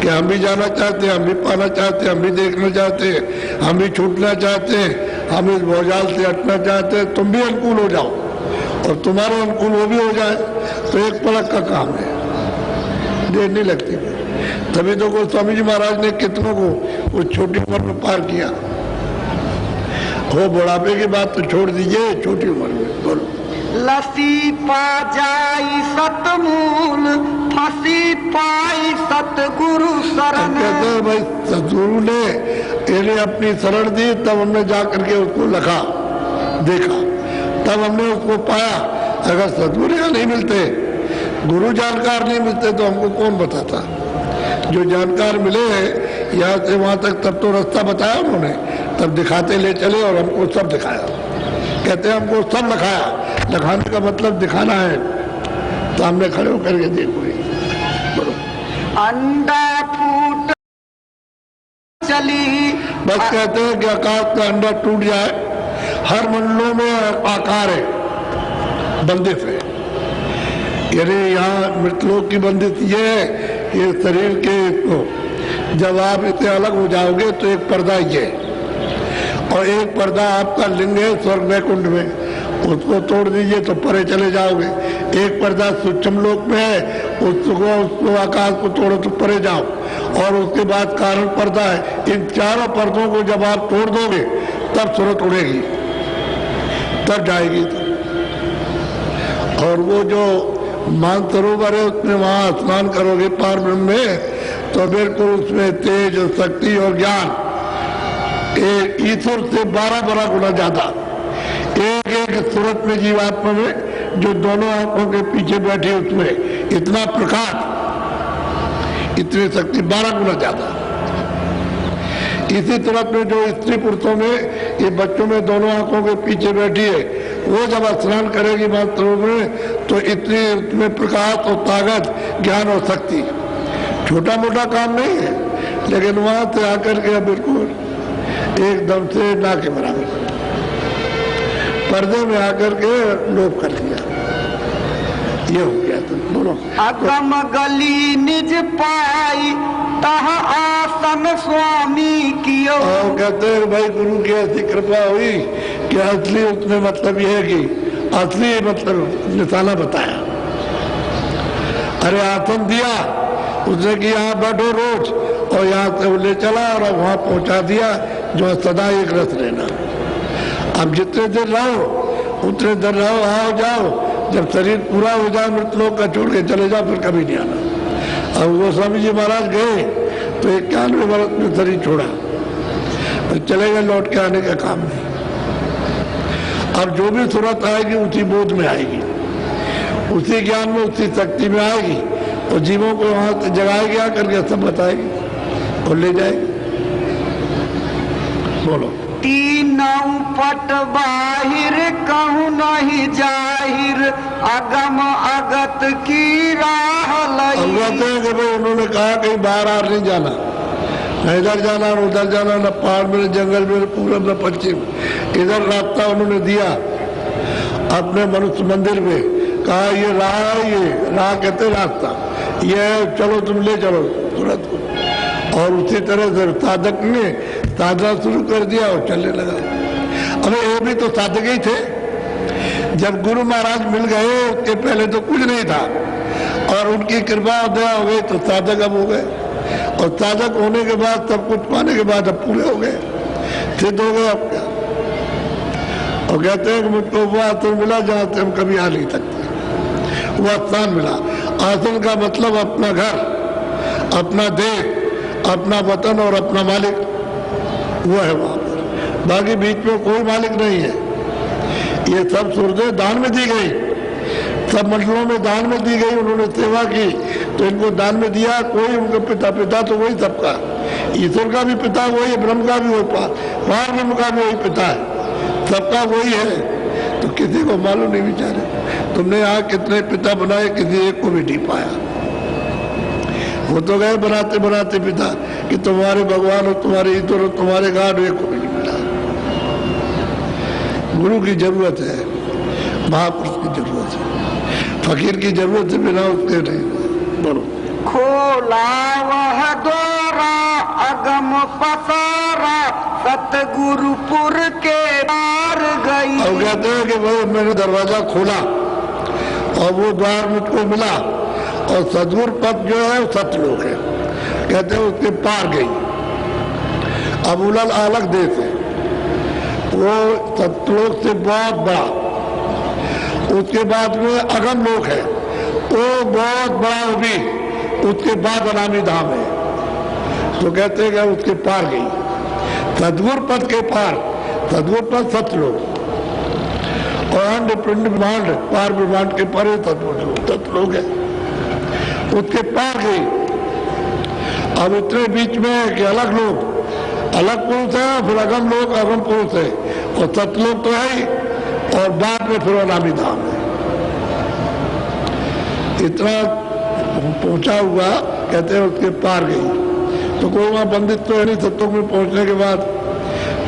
कि हम भी जाना चाहते हैं, हम भी पाना चाहते हैं, हम भी देखना चाहते हैं, हम भी छूटना चाहते हैं, हम इस भौजाल से हटना चाहते हैं। तुम भी अनुकूल हो जाओ और तुम्हारे अनुकूल वो भी हो जाए, तो एक पलक का काम है, देर नहीं लगती। तभी तो को स्वामी जी महाराज ने कितनों को वो छोटी उम्र में पार किया। वो बुढ़ापे की बात तो छोड़ दीजिए, छोटी उम्र में बोलो। लसी पा जाई सतमूल, फंसी पाई सतगुरु शरण। कहते हैं भाई सतगुरु ने इन्हें अपनी शरण दी, तब हमने जाकर के उसको लखा, देखा, तब हमने उसको पाया। अगर सतगुरु यहाँ नहीं मिलते, गुरु जानकार नहीं मिलते, तो हमको कौन बताता? जो जानकार मिले हैं यहाँ से वहां तक, तब तो रास्ता बताया उन्होंने, तब दिखाते ले चले और हमको सब दिखाया। कहते हैं हमको सब दिखाया, दिखाने का मतलब दिखाना है, सामने खड़े होकर के देखो। अंडा फूट चली, बस कहते हैं कि आकाश का अंडा टूट जाए, हर मंडलों में आकार है, बंदिश है। यानी यहाँ मृतलोक की बंदिश ये है कि शरीर के को जब आप इससे अलग हो जाओगे तो एक पर्दा ये, और एक पर्दा आपका लिंग है स्वर्ग वैकुंठ में, उसको तोड़ दीजिए तो परे चले जाओगे। एक पर्दा सूक्ष्म लोक में है, उसको आकाश को तोड़ो तो परे जाओ, और उसके बाद कारण पर्दा है। इन चारों पर्दों को जब आप तोड़ दोगे तब सूरत उड़ेगी, तब जाएगी। और वो जो मानसरोवर है उसमें वहां स्नान करोगे पार ब्रह्म में, तो बिल्कुल उसमें तेज और शक्ति और ज्ञान ईश्वर से 12 गुना ज्यादा एक एक सूरत में, जीवात्मा में जो दोनों आंखों के पीछे बैठे, उसमें इतना प्रकाश, इतनी शक्ति 12 गुना ज्यादा। इसी तरह में जो स्त्री पुरुषों में ये बच्चों में दोनों आंखों के पीछे बैठी है, वो जब स्नान करेगी मात्र में तो इतनी उसमें प्रकाश और ताकत, ज्ञान और शक्ति, छोटा मोटा काम नहीं है, लेकिन वहां से आकर के बिल्कुल एकदम से ना के बराबर पर्दे में आकर के लोप कर दिया। ये हो गया। तो बोलो। अगम गली निज पाई तह आसन स्वामी कियो। और कहते हैं भाई गुरु की ऐसी कृपा हुई कि असली उसने मतलब यह है कि असली मतलब निशाना बताया। अरे आसन दिया उसने कि यहाँ बैठो रोज, और यहाँ से वो ले चला और अब वहां पहुंचा दिया जो सदा एक रस रहना। अब जितने देर रहो उतने देर रहो, आओ जाओ, जब शरीर पूरा हो जाए मृत लोग का छोड़ के चले जाओ, फिर कभी नहीं आना। अब वो स्वामी जी महाराज गए तो 91 वर्ष में शरीर छोड़ा, फिर चले गए, लौट के आने का काम नहीं। अब जो भी सूरत आएगी उसी बोध में आएगी, उसी ज्ञान में, उसी शक्ति में आएगी, और जीवों को वहां से जगाएगी, आकर के सब बताएगी और ले जाएगी। बोलो। तीनों पट बाहिर कहूँ नहीं जाहिर, अगम अगत की राह लई। अवगत है कि भाई उन्होंने कहा कहीं बाहर आर नहीं जाना, न इधर जाना न उधर जाना, न पहाड़ में न जंगल में, न पूरब न पश्चिम, इधर रास्ता उन्होंने दिया अपने मनुष्य मंदिर में। कहा ये राह है, ये राह कहते रास्ता, ये चलो तुम ले चलो तुरंत। और उसी तरह से साधक ने साधना शुरू कर दिया और चलने लगा। अबे ये भी तो साधक ही थे, जब गुरु महाराज मिल गए उसके पहले तो कुछ नहीं था, और उनकी कृपा दया हो गई तो साधक अब हो गए, और साधक होने के बाद सब कुछ पाने के बाद अब पूरे हो गए, सिद्ध हो गए। अब क्या, और कहते हैं कि मुझको वो आसन मिला जहाँ से हम कभी आ नहीं सकते, वो स्थान मिला। आसन का मतलब अपना घर, अपना देश, अपना वतन और अपना मालिक, वो है वहां पर। बाकी बीच में कोई मालिक नहीं है। ये सब सूरतें दान में दी गई, सब मंडलों में दान में दी गई, उन्होंने सेवा की तो इनको दान में दिया। कोई उनका पिता, पिता तो वही सबका, ईश्वर का भी पिता वही, ब्रह्म का भी वही, पार ब्रह्म का भी वही पिता है, सबका वही है। तो किसी को मालूम नहीं बेचारे, तुमने यहाँ कितने पिता बनाए, किसी एक को भी नहीं पाया। वो तो गए बनाते बनाते पिता कि तुम्हारे भगवान हो, तुम्हारे ईश्वर हो, तुम्हारे गाड, एक को भी नहीं मिला। गुरु की जरूरत है, महापुरुष की जरूरत है, फकीर की जरूरत है, बिना उसके नहीं। बोलो। खोला वह द्वारा अगम पसारा, सतगुरुपुर के पार गई। और कहते हैं कि भाई मैंने दरवाजा खोला और वो द्वार मुझको मिला, और सदगुरु पद जो है वो सतलोक है, कहते हैं उसके पार गई। अब उलल अलग देश है, वो सतलोक से बहुत बड़ा। उसके बाद में अगम लोक है, वो बहुत बड़ा, वो भी उसके बाद अनामी धाम है। तो कहते हैं कि उसके पार गई, सदगुरु पद के पार, सदगुरु पद सतलोक, और अंड पिंड ब्रह्मांड, पार ब्रह्मांड के परे सतलोक है, उसके पार गई। अब इतने बीच में है कि अलग लोग, अलग पुरुष है, फिर अगम लोग, अगम पुरुष है, और सतलोक तो है ही, और बाद में फिर अनामी धाम है। इतना पहुंचा हुआ, कहते हैं उसके पार गई। तो कोई वहां बंदित तो है नहीं, सतलोक में पहुंचने के बाद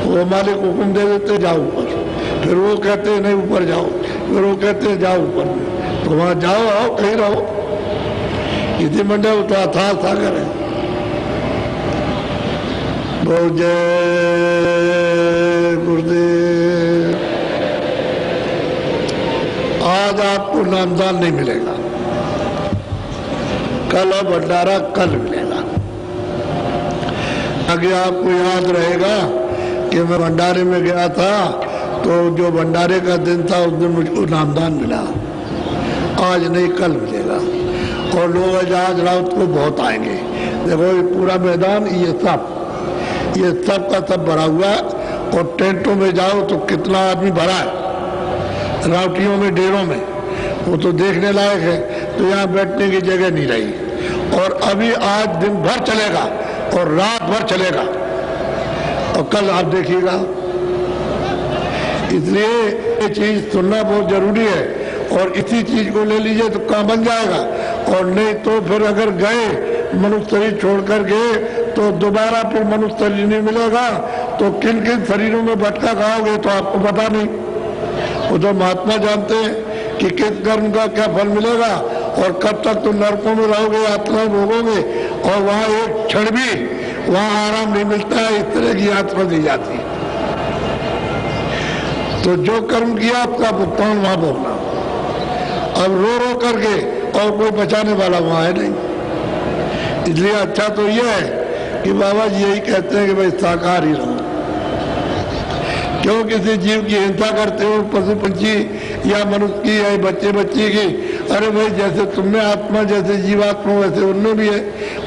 वो मालिक हुक्म दे देते जाओ ऊपर, फिर वो कहते हैं नहीं ऊपर जाओ, फिर वो कहते हैं जाओ ऊपर में, तो वहां जाओ, आओ कहीं रहो। इसी मंडे वो तो अथाह सागर है। बोल जय गुरुदेव। आज आपको नामदान नहीं मिलेगा, कल और भंडारा कल मिलेगा। आगे आपको याद रहेगा कि मैं भंडारे में गया था, तो जो भंडारे का दिन था उस दिन मुझको नामदान मिला। आज नहीं कल मिलेगा, और लोग आज रात को बहुत आएंगे। देखो ये पूरा मैदान, ये सब का सब भरा हुआ है, और टेंटों में जाओ तो कितना आदमी भरा है, रावटियों में, डेरों में, वो तो देखने लायक है। तो यहाँ बैठने की जगह नहीं रही, और अभी आज दिन भर चलेगा और रात भर चलेगा। और कल आप देखिएगा। इसलिए ये चीज सुनना बहुत जरूरी है, और इसी चीज को ले लीजिए तो काम बन जाएगा। और नहीं तो फिर अगर गए मनुष्य शरीर छोड़कर गए तो दोबारा फिर मनुष्य शरीर नहीं मिलेगा, तो किन किन शरीरों में भटका खाओगे तो आपको पता नहीं। वो तो महात्मा जानते हैं कि किस कर्म का क्या फल मिलेगा, और कब तक तुम नरकों में रहोगे, यात्रा भोगोगे, और वहां एक क्षण भी वहां आराम नहीं मिलता है। इस तरह की यात्रा दी जाती है। तो जो कर्म किया आपका भुगतान वहां भोगना। अब रो रो करके, और कोई बचाने वाला वहां है नहीं। इसलिए अच्छा तो यह है कि बाबा जी यही कहते हैं कि भाई शाकाहारी रहो। क्यों किसी जीव की हिंसा करते हो, पशु पंछी या मनुष्य की या बच्चे बच्ची की? अरे भाई जैसे तुमने आत्मा, जैसे जीवात्मा वैसे उनमें भी है।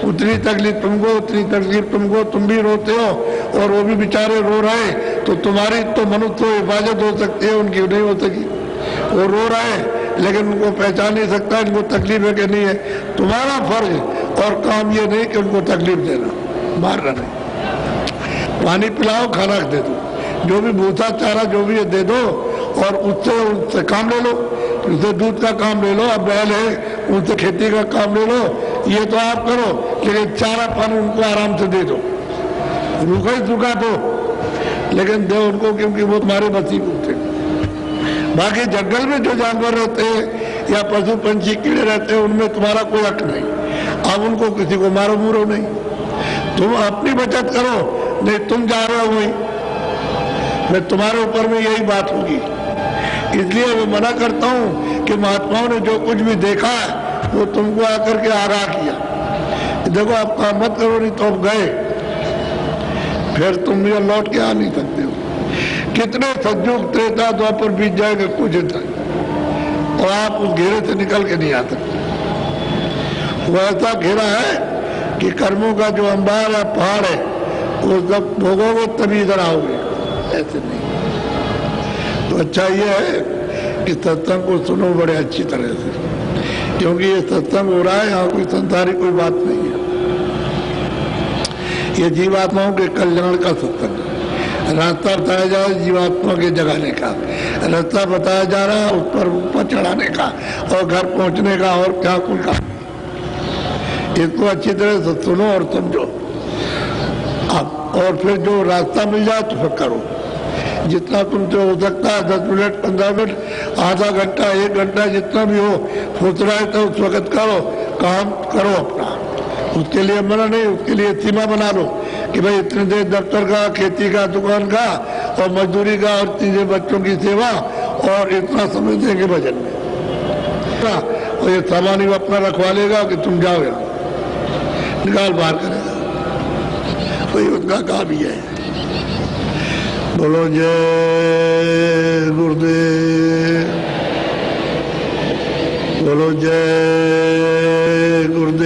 उतनी तकलीफ तुमको, उतनी तकलीफ तुमको, तुम भी रोते हो और वो भी बेचारे रो रहे। तो तुम्हारी तो मनुष्य तो हिफाजत हो सकती है, उनकी नहीं हो सकी। वो रो रहे लेकिन उनको पहचान नहीं सकता इनको तकलीफ है कि नहीं है। तुम्हारा फर्ज और काम ये नहीं कि उनको तकलीफ देना, मारना नहीं। पानी पिलाओ, खाना दे दो, जो भी भूसा चारा जो भी है दे दो, और उससे काम ले लो। उससे दूध का काम ले लो, अब बैल है उनसे खेती का काम ले लो। ये तो आप करो, लेकिन चारा पानी उनको आराम से दे दो। रूखा ही सूखा दो, लेकिन दो उनको, क्योंकि वो तुम्हारे बसी होते। बाकी जंगल में जो जानवर रहते हैं या पशु पंछी कीड़े रहते हैं, उनमें तुम्हारा कोई हक नहीं। अब उनको किसी को मारो मूरो नहीं, तुम अपनी बचत करो। नहीं तुम जा रहे हो वही, मैं तुम्हारे ऊपर में यही बात होगी। इसलिए मैं मना करता हूं कि महात्माओं ने जो कुछ भी देखा है वो तुमको आकर के आगाह किया। देखो आप काम मत करो, नहीं तो आप गए, फिर तुम ये लौट के आ नहीं सकते हो। कितने सज्जुग त्रेता द्वापर बीत जाएगा कुछ तक, और आप उस घेरे से निकल के नहीं आ सकते। वो ऐसा घेरा है कि कर्मों का जो अंबार है, पहाड़ है, वो जब भोगोगे तभी इधर आओगे, ऐसे नहीं। तो अच्छा ये है कि सत्संग को सुनो बड़े अच्छी तरह से, क्योंकि ये सत्संग हो रहा है, यहाँ कोई संसारी कोई बात नहीं है। ये जीवात्माओं के कल्याण का सत्संग है। रास्ता बताया जा रहा है जीवात्मा के जगाने का, रास्ता बताया जा रहा है उस पर ऊपर चढ़ाने का और घर पहुंचने का, और क्या कुल का। इसको अच्छी तरह से सुनो और समझो अब, और फिर जो रास्ता मिल जाए तो फिर करो। जितना तुमसे हो सकता है, 10 मिनट, 15 मिनट, आधा घंटा, 1 घंटा, जितना भी हो, फुर्सत है तो उस वक्त करो, काम करो अपना। उसके लिए मना नहीं, उसके लिए सीमा बना लो कि भाई इतने देर दफ्तर का, खेती का, दुकान का और मजदूरी का, और इतनी देर बच्चों की सेवा, और इतना समय देंगे भजन में। और ये सामान ही अपना रखवा लेगा कि तुम जाओ, यहाँ निकाल बाहर करेगा, वही उसका काम ही है। बोलो जय गुरुदेव, बोलो जय गुरुदेव।